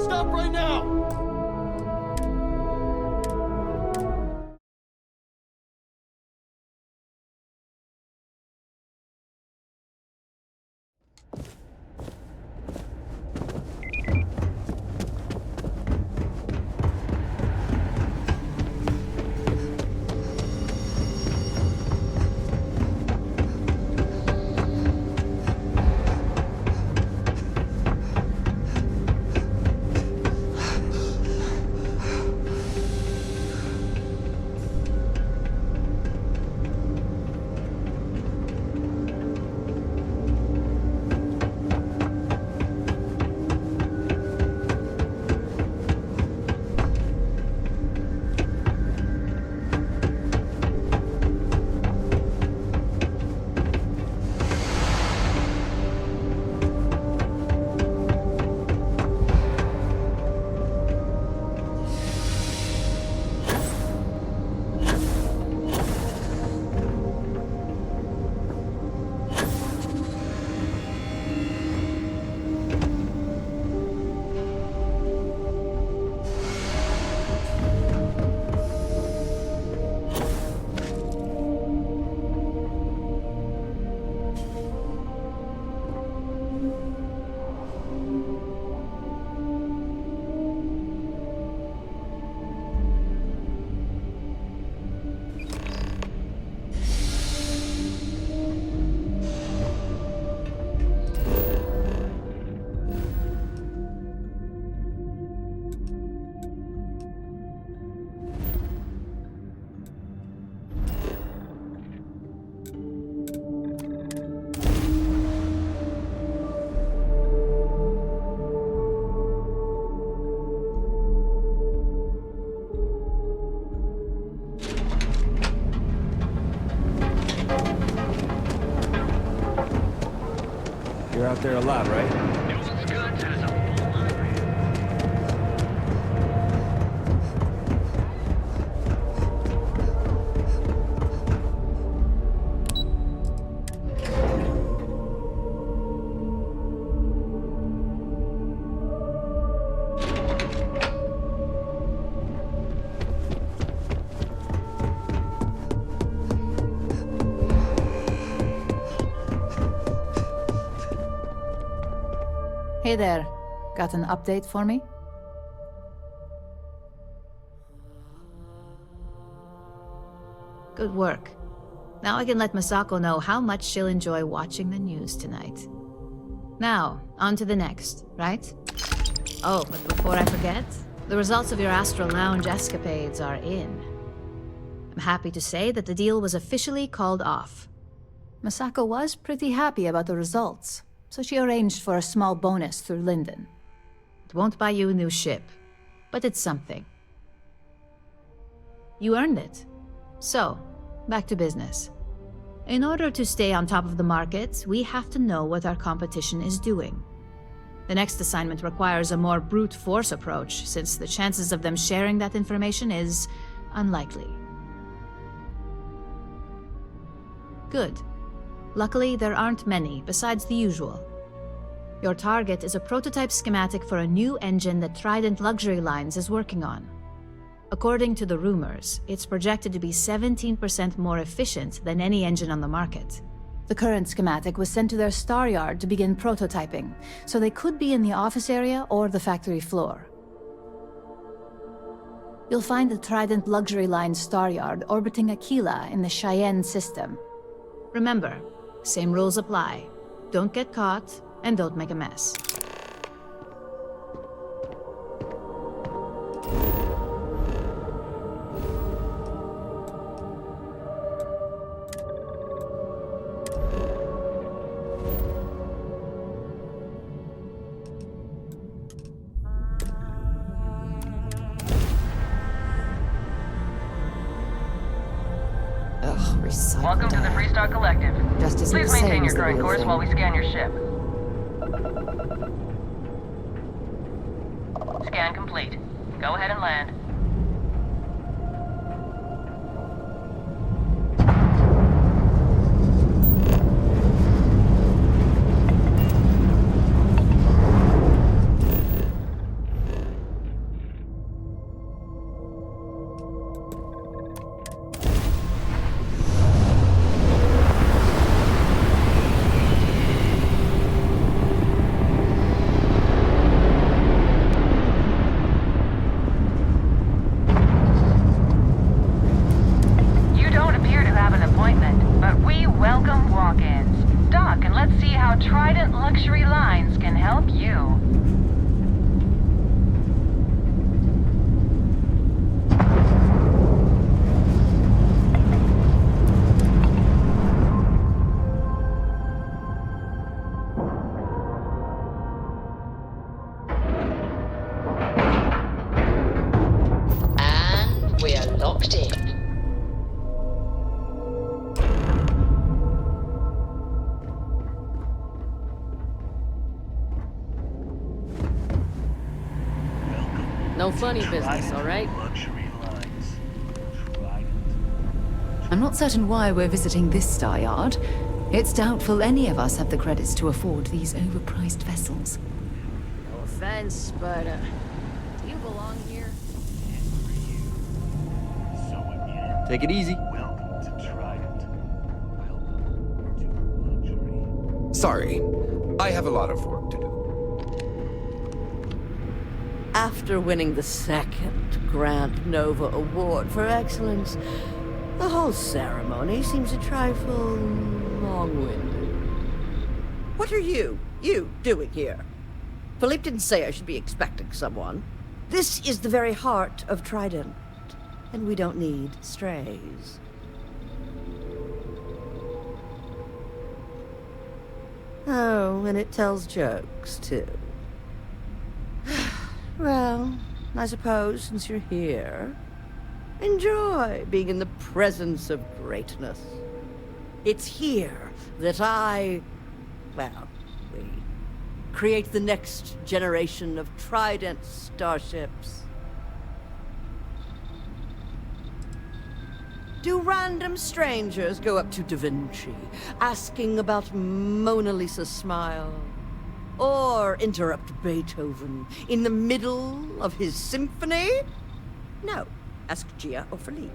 Stop right now! out there a lot, right? Newland's Goods has a full library. Hey there. Got an update for me? Good work. Now I can let Masako know how much she'll enjoy watching the news tonight. Now, on to the next, right? Oh, but before I forget, the results of your Astral Lounge escapades are in. I'm happy to say that the deal was officially called off. Masako was pretty happy about the results, so she arranged for a small bonus through Linden. It won't buy you a new ship, but it's something. You earned it. So, back to business. In order to stay on top of the market, we have to know what our competition is doing. The next assignment requires a more brute force approach, since the chances of them sharing that information is unlikely. Good. Luckily, there aren't many, besides the usual. Your target is a prototype schematic for a new engine that Trident Luxury Lines is working on. According to the rumors, it's projected to be 17% more efficient than any engine on the market. The current schematic was sent to their star yard to begin prototyping, so they could be in the office area or the factory floor. You'll find the Trident Luxury Line star yard orbiting Aquila in the Cheyenne system. Remember, same rules apply. Don't get caught, and don't make a mess. Welcome to the Freestar Collective. Just isn't Please the same maintain as your the current real course thing. while we scan your ship. Scan complete. Go ahead and land. Trident Luxury Lines can help you. And we're locked in. No funny business, all right? I'm not certain why we're visiting this star yard. It's doubtful any of us have the credits to afford these overpriced vessels. No offense, but, do you belong here? Take it easy. Sorry, I have a lot of work to do. After winning the second Grand Nova Award for Excellence, the whole ceremony seems a trifle long-winded. What are you doing here? Philippe didn't say I should be expecting someone. This is the very heart of Trident, and we don't need strays. Oh, and it tells jokes, too. Well, I suppose since you're here, enjoy being in the presence of greatness. It's here that we create the next generation of Trident starships? Do random strangers go up to Da Vinci, asking about Mona Lisa's smile? Or interrupt Beethoven in the middle of his symphony? No. Ask Gia or Philippe.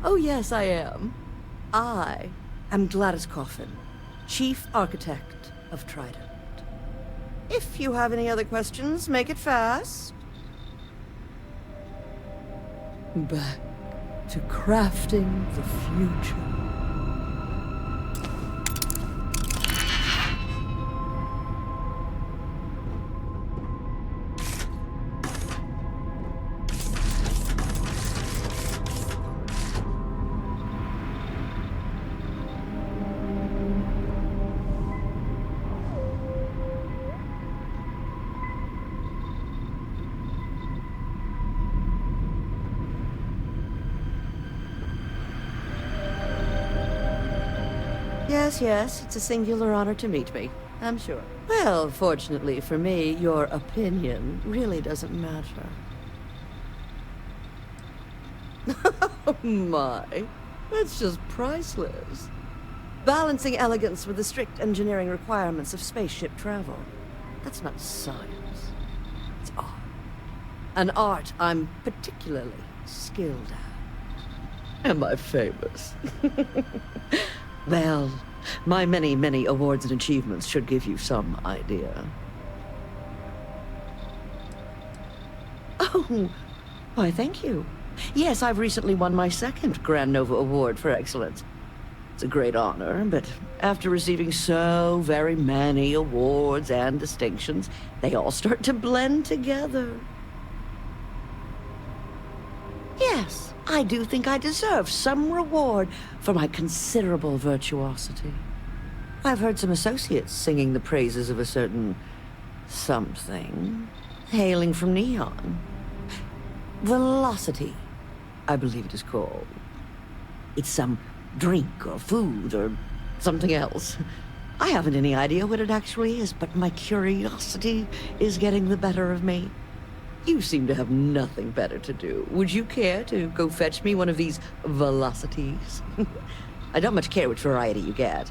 Oh yes, I am. I am Gladys Coffin, Chief Architect of Trident. If you have any other questions, make it fast. Back to crafting the future. Yes, it's a singular honor to meet me, I'm sure. Well, fortunately for me, your opinion really doesn't matter. Oh my, that's just priceless. Balancing elegance with the strict engineering requirements of spaceship travel. That's not science, it's art. An art I'm particularly skilled at. Am I famous? Well, my many, many awards and achievements should give you some idea. Oh, why thank you. Yes, I've recently won my second Grand Nova Award for Excellence. It's a great honor, but after receiving so very many awards and distinctions, they all start to blend together. Yes, I do think I deserve some reward for my considerable virtuosity. I've heard some associates singing the praises of a certain something, hailing from Neon. Velocity, I believe it is called. It's some drink or food or something else. I haven't any idea what it actually is, but my curiosity is getting the better of me. You seem to have nothing better to do. Would you care to go fetch me one of these velocities? I don't much care which variety you get.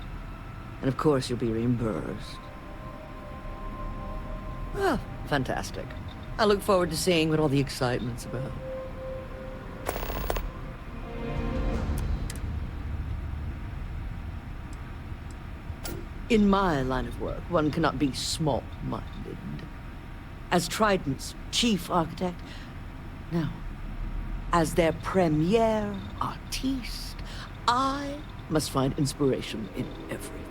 And of course you'll be reimbursed. Oh, fantastic. I look forward to seeing what all the excitement's about. In my line of work, one cannot be small-minded. As Trident's chief architect, no. As their premier artiste, I must find inspiration in everything.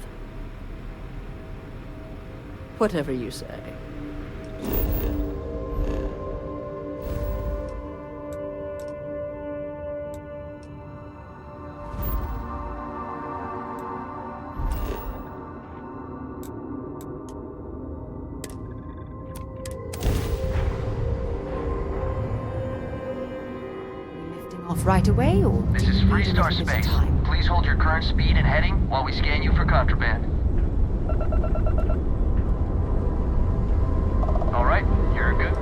Whatever you say. Right away, or This is Freestar Space. Please hold your current speed and heading while we scan you for contraband. All right, you're good.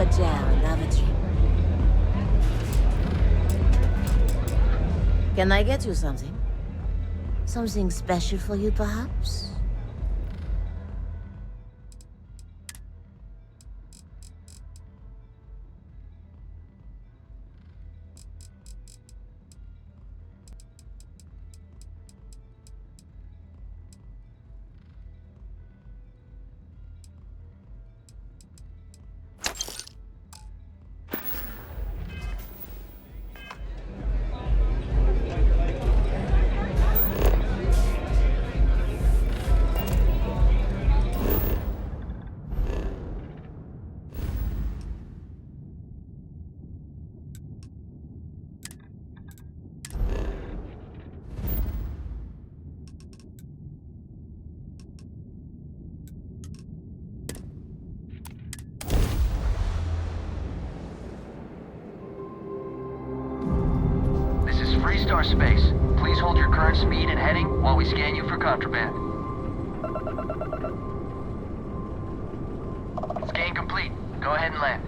Papa John, haven't you? Can I get you something? Something special for you, perhaps? Freestar Space. Please hold your current speed and heading while we scan you for contraband. Scan complete. Go ahead and land.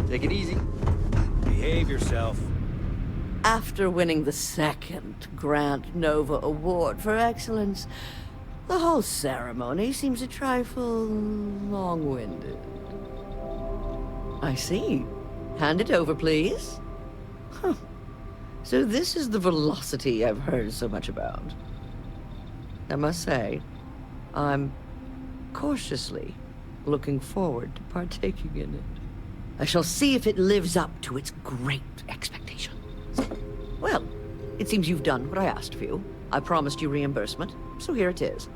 Take it easy. Behave yourself. After winning the second Grant Nova Award for Excellence, the whole ceremony seems a trifle long-winded. I see. Hand it over, please. Huh. So this is the velocity I've heard so much about. I must say, I'm cautiously looking forward to partaking in it. I shall see if it lives up to its great expectations. Well, it seems you've done what I asked of you. I promised you reimbursement, so here it is.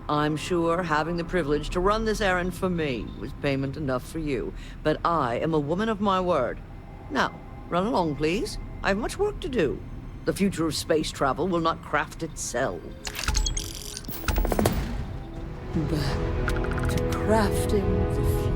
I'm sure having the privilege to run this errand for me was payment enough for you, but I am a woman of my word. Now, run along, please. I have much work to do. The future of space travel will not craft itself. Back to crafting the future.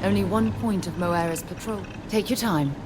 Only one point of Moira's patrol. Take your time.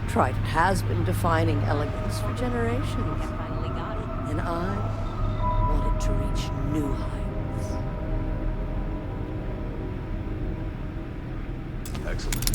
Trident has been defining elegance for generations. And I want it to reach new heights. Excellent.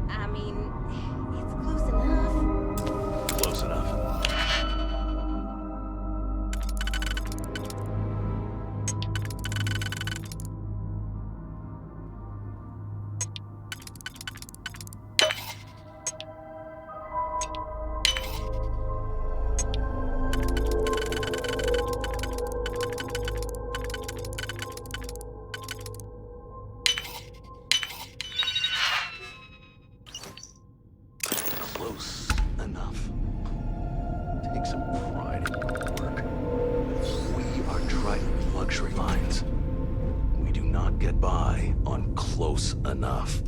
I mean, it's close enough. Close enough. Close enough. Take some pride in your work. We are Trident luxury lines. We do not get by on close enough.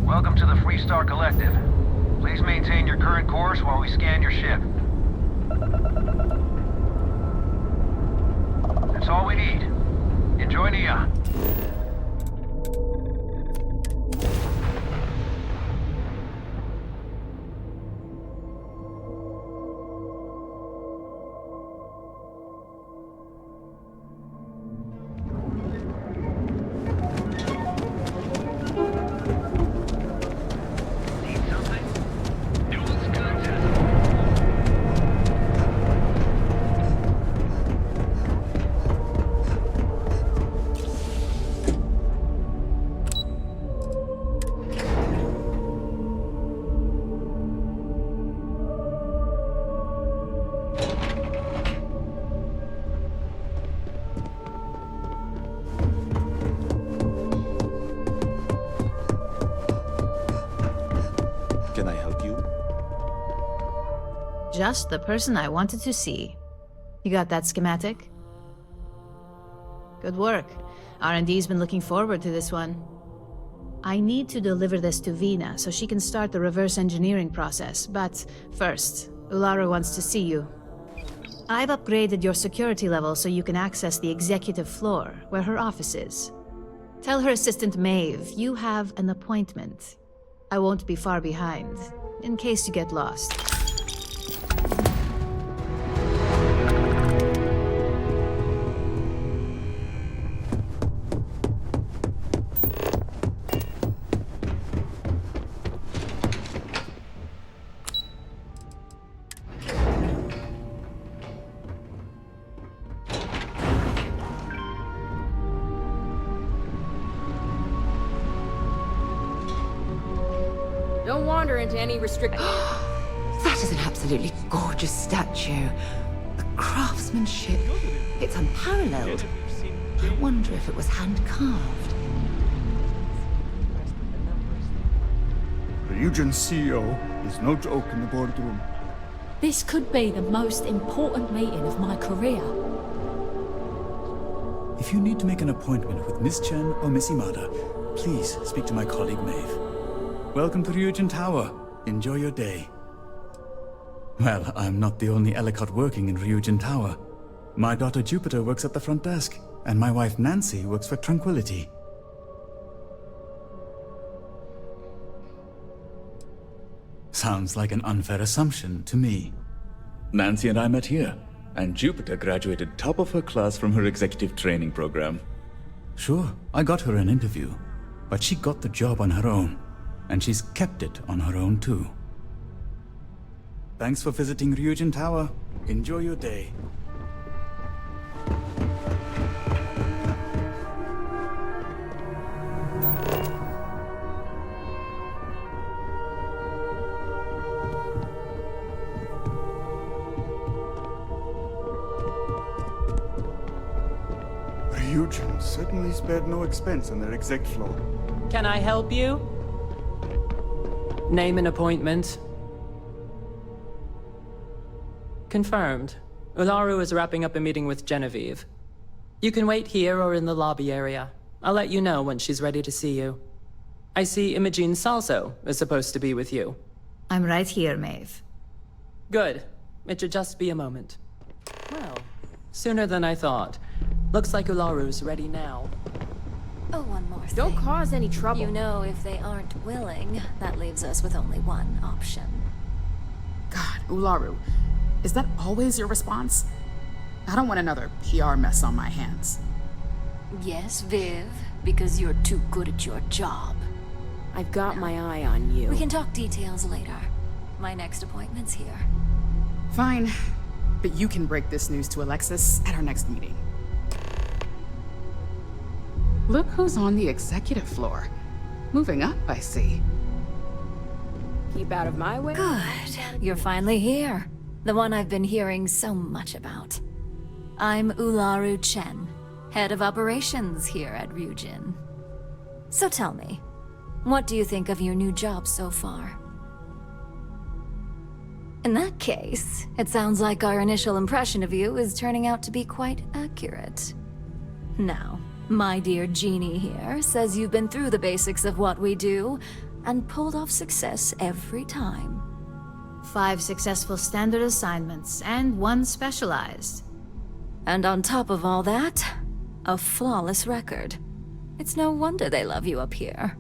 Welcome to the Freestar Collective. Please maintain your current course while we scan your ship. That's all we need. Enjoy Neon. Can I help you? Just the person I wanted to see. You got that schematic? Good work. R&D's been looking forward to this one. I need to deliver this to Vina so she can start the reverse engineering process, but first, Ulara wants to see you. I've upgraded your security level so you can access the executive floor, where her office is. Tell her assistant Maeve you have an appointment. I won't be far behind, in case you get lost. Don't wander into any restricted... That is an absolutely gorgeous statue. The craftsmanship, it's unparalleled. I wonder if it was hand-carved. Ryujin's CEO is no joke in the boardroom. This could be the most important meeting of my career. If you need to make an appointment with Miss Chen or Miss Imada, please speak to my colleague Maeve. Welcome to Ryujin Tower. Enjoy your day. Well, I'm not the only Ellicott working in Ryujin Tower. My daughter Jupiter works at the front desk, and my wife Nancy works for Tranquility. Sounds like an unfair assumption to me. Nancy and I met here, And Jupiter graduated top of her class from her executive training program. Sure, I got her an interview, but she got the job on her own, and she's kept it on her own too. Thanks for visiting Ryujin Tower. Enjoy your day. Ryujin certainly spared no expense on their exec floor. Can I help you? Name and appointment. Confirmed. Ularu is wrapping up a meeting with Genevieve. You can wait here or in the lobby area. I'll let you know when she's ready to see you. I see Imogene Salso is supposed to be with you. I'm right here, Maeve. Good. It should just be a moment. Well, sooner than I thought. Looks like Ularu's ready now. Oh, one more thing. Don't cause any trouble. You know, if they aren't willing, that leaves us with only one option. God, Ularu. Is that always your response? I don't want another PR mess on my hands. Yes, Viv, because you're too good at your job. I've got my eye on you. We can talk details later. My next appointment's here. Fine, but you can break this news to Alexis at our next meeting. Look who's on the executive floor. Moving up, I see. Keep out of my way. Good. You're finally here. The one I've been hearing so much about. I'm Ularu Chen, head of operations here at Ryujin. So tell me, what do you think of your new job so far? In that case, it sounds like our initial impression of you is turning out to be quite accurate. Now, my dear Jeannie here says you've been through the basics of what we do and pulled off success every time. 5 successful standard assignments and 1 specialized. And on top of all that, a flawless record. It's no wonder they love you up here.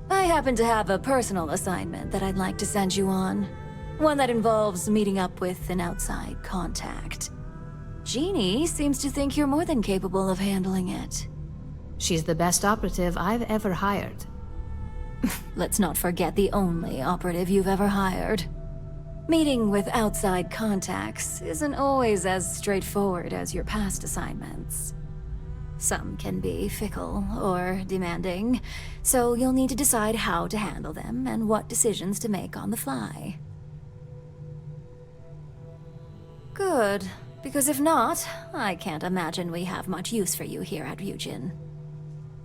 I happen to have a personal assignment that I'd like to send you on. One that involves meeting up with an outside contact. Jeannie seems to think you're more than capable of handling it. She's the best operative I've ever hired. Let's not forget the only operative you've ever hired. Meeting with outside contacts isn't always as straightforward as your past assignments. Some can be fickle or demanding, so you'll need to decide how to handle them and what decisions to make on the fly. Good, because if not, I can't imagine we have much use for you here at Ryujin.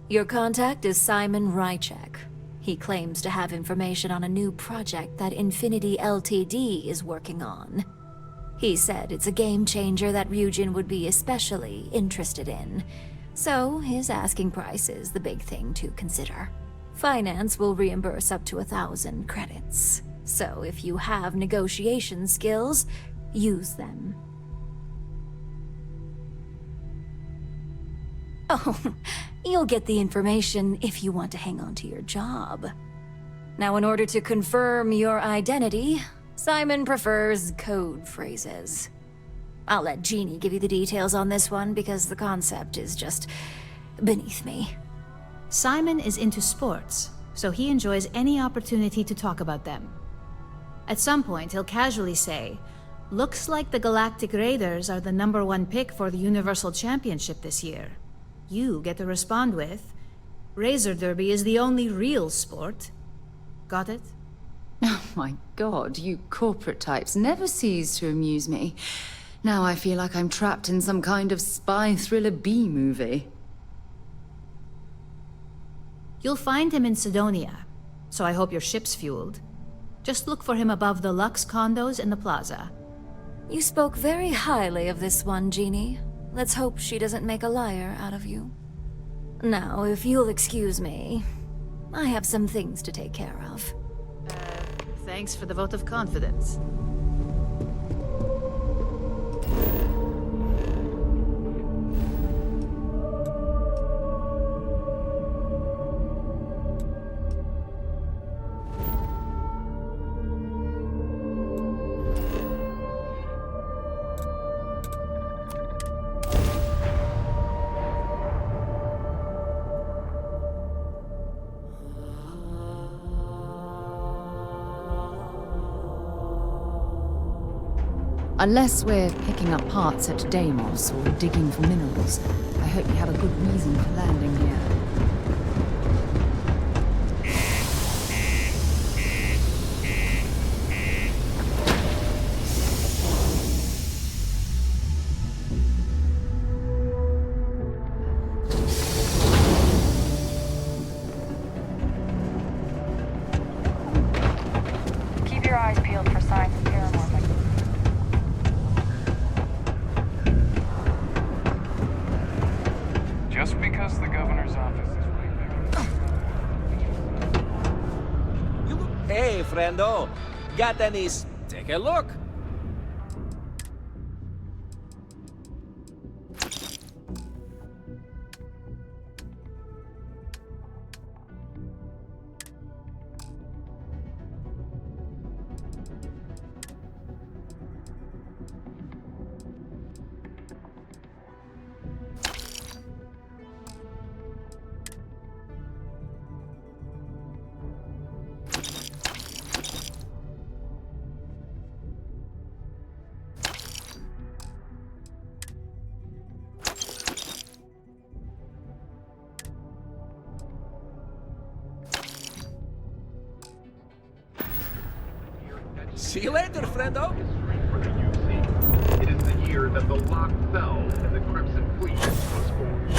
Your contact is Simon Rychek. He claims to have information on a new project that Infinity Ltd is working on. He said it's a game changer that Ryujin would be especially interested in, so his asking price is the big thing to consider. Finance will reimburse up to 1,000 credits, so if you have negotiation skills, use them. Oh, you'll get the information if you want to hang on to your job. Now, in order to confirm your identity, Simon prefers code phrases. I'll let Jeannie give you the details on this one because the concept is just beneath me. Simon is into sports, so he enjoys any opportunity to talk about them. At some point, he'll casually say, "Looks like the Galactic Raiders are the #1 pick for the Universal Championship this year." You get to respond with, "Razor Derby is the only real sport." Got it? Oh my god, you corporate types never cease to amuse me. Now I feel like I'm trapped in some kind of spy thriller B-movie. You'll find him in Sidonia, so I hope your ship's fueled. Just look for him above the Lux condos in the plaza. You spoke very highly of this one, Jeannie. Let's hope she doesn't make a liar out of you. Now, if you'll excuse me, I have some things to take care of. Thanks for the vote of confidence. Unless we're picking up parts at Deimos or digging for minerals, I hope you have a good reason for landing here. Keep your eyes peeled for signs of paramorphic. Just because the governor's office is right there. Hey, friendo. Got any... Take a look. See you later, friendo. It is the year that the lock fell and the Crimson Fleet was forged.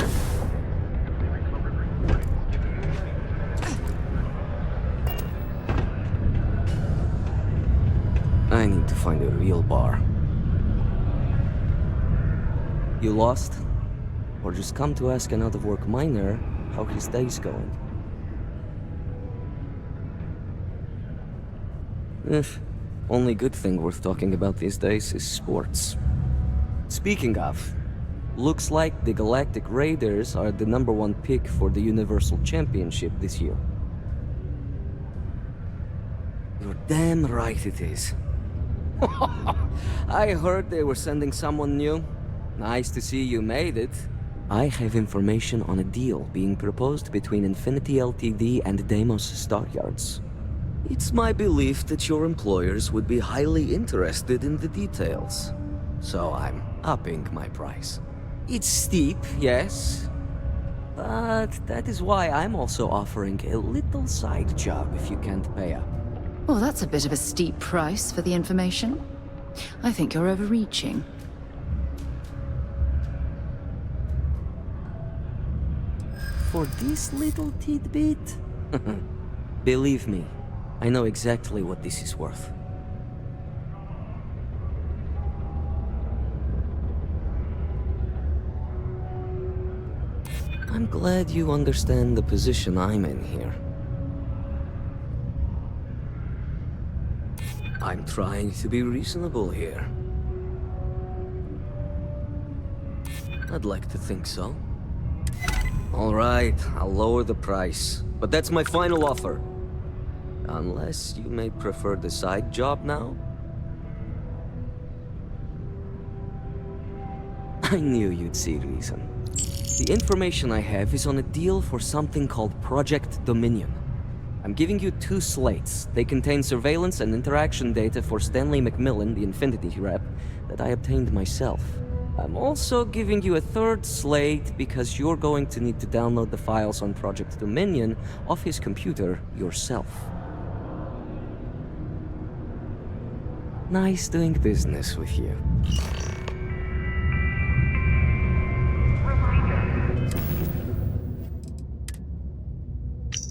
They recovered recordings giving I need to find a real bar. You lost? Or just come to ask an out-of-work miner how his day's going? Only good thing worth talking about these days is sports. Speaking of, looks like the Galactic Raiders are the #1 pick for the Universal Championship this year. You're damn right it is. I heard they were sending someone new. Nice to see you made it. I have information on a deal being proposed between Infinity Ltd and Deimos Stockyards. It's my belief that your employers would be highly interested in the details. So I'm upping my price. It's steep, yes. But that is why I'm also offering a little side job if you can't pay up. Well, that's a bit of a steep price for the information. I think you're overreaching. For this little tidbit? Believe me, I know exactly what this is worth. I'm glad you understand the position I'm in here. I'm trying to be reasonable here. I'd like to think so. All right, I'll lower the price, but that's my final offer. Unless you may prefer the side job now? I knew you'd see reason. The information I have is on a deal for something called Project Dominion. I'm giving you 2 slates. They contain surveillance and interaction data for Stanley McMillan, the Infinity rep, that I obtained myself. I'm also giving you a 3rd slate because you're going to need to download the files on Project Dominion off his computer yourself. Nice doing business with you.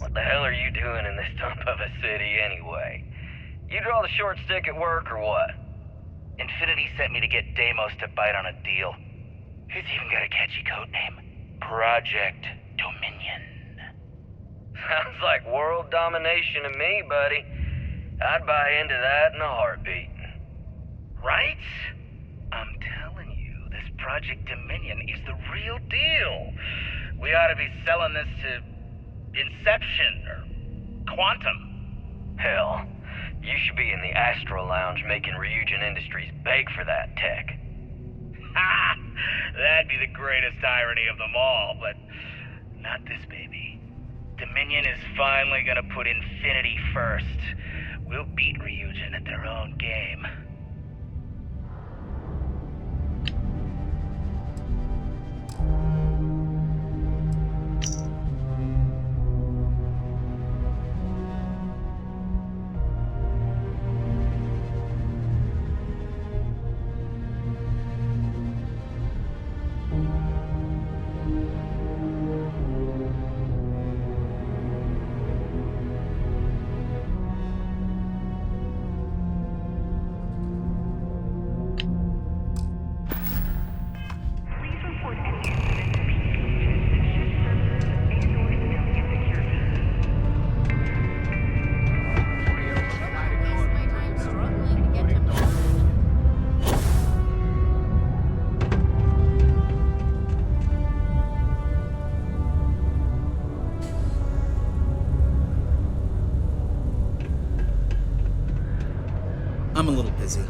What the hell are you doing in this dump of a city anyway? You draw the short stick at work or what? Infinity sent me to get Deimos to bite on a deal. It's even got a catchy code name. Project Dominion. Sounds like world domination to me, buddy. I'd buy into that in a heartbeat. Right? I'm telling you, this Project Dominion is the real deal. We ought to be selling this to Inception or Quantum. Hell, you should be in the Astro Lounge making Ryujin Industries beg for that tech. Ha! That'd be the greatest irony of them all, but not this baby. Dominion is finally gonna put Infinity first. We'll beat Ryujin at their own game. I'm a little busy.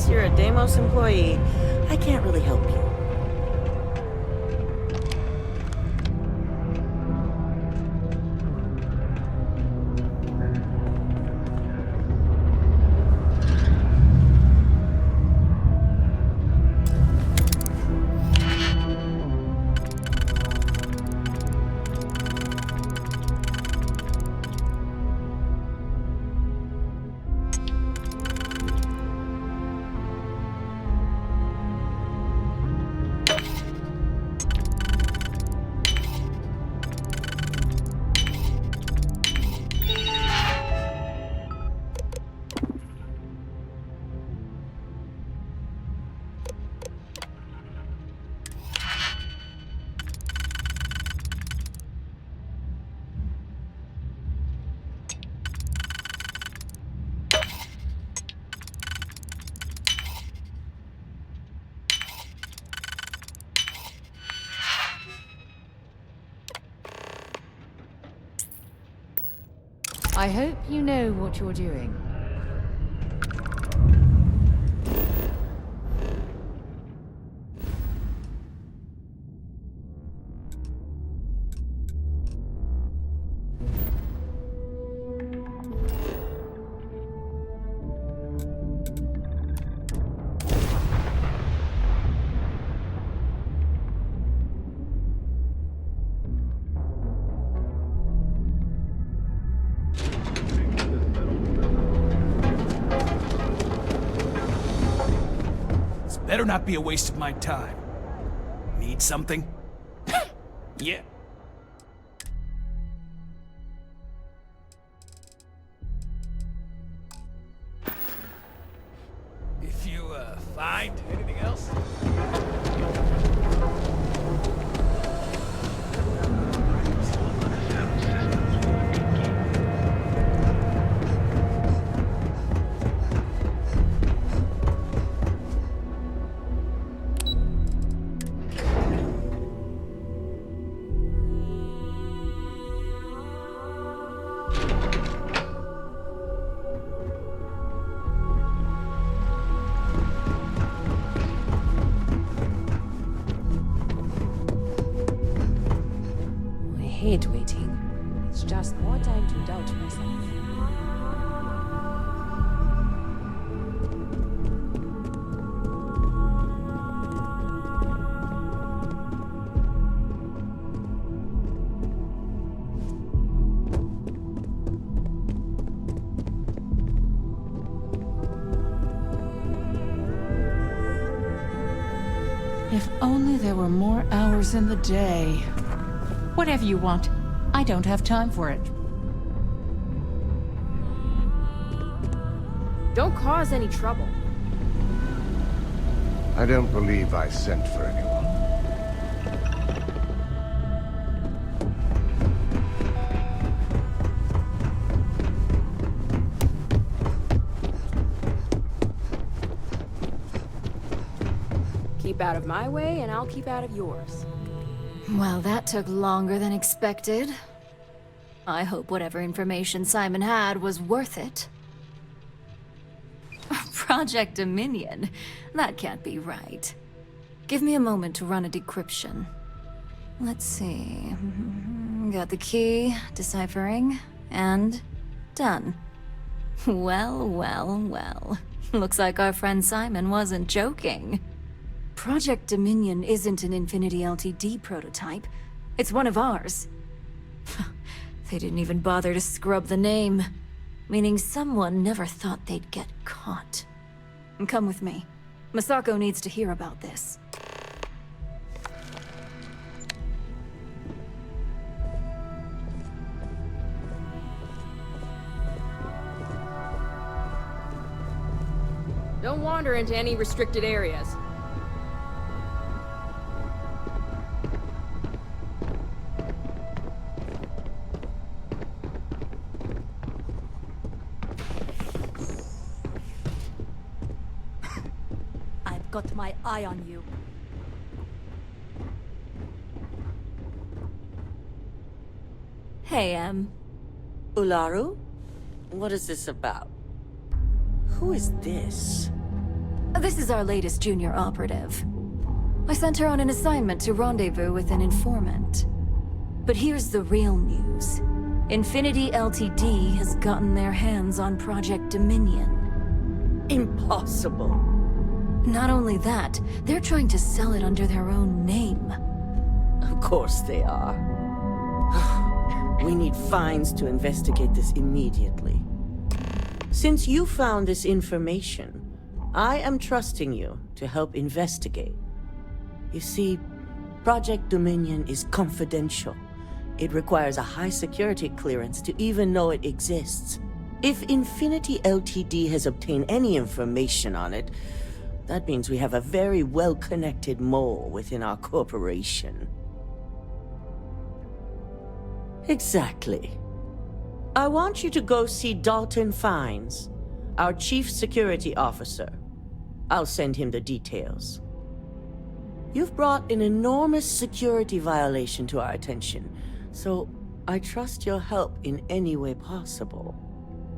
You're a Deimos employee. I can't really help you. I hope you know what you're doing. Better not be a waste of my time. Need something? Yeah. If you, find anything else? I hate waiting. It's just more time to doubt myself. If only there were more hours in the day. Whatever you want. I don't have time for it. Don't cause any trouble. I don't believe I sent for anyone. Keep out of my way, and I'll keep out of yours. Well, that took longer than expected. I hope whatever information Simon had was worth it. Project Dominion? That can't be right. Give me a moment to run a decryption. Let's see. Got the key, deciphering, and done. Well, well, well. Looks like our friend Simon wasn't joking. Project Dominion isn't an Infinity LTD prototype. It's one of ours. They didn't even bother to scrub the name. Meaning someone never thought they'd get caught. Come with me. Masako needs to hear about this. Don't wander into any restricted areas. I've got my eye on you. Hey, Ularu? What is this about? Who is this? This is our latest junior operative. I sent her on an assignment to rendezvous with an informant. But here's the real news. Infinity LTD has gotten their hands on Project Dominion. Impossible. Not only that, they're trying to sell it under their own name. Of course they are. We need Fines to investigate this immediately. Since you found this information, I am trusting you to help investigate. You see, Project Dominion is confidential. It requires a high security clearance to even know it exists. If Infinity LTD has obtained any information on it, that means we have a very well-connected mole within our corporation. Exactly. I want you to go see Dalton Fines, our Chief Security Officer. I'll send him the details. You've brought an enormous security violation to our attention, so I trust your help in any way possible.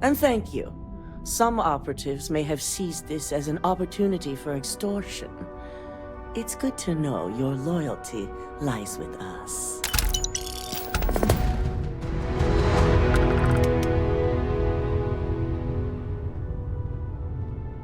And thank you. Some operatives may have seized this as an opportunity for extortion. It's good to know your loyalty lies with us.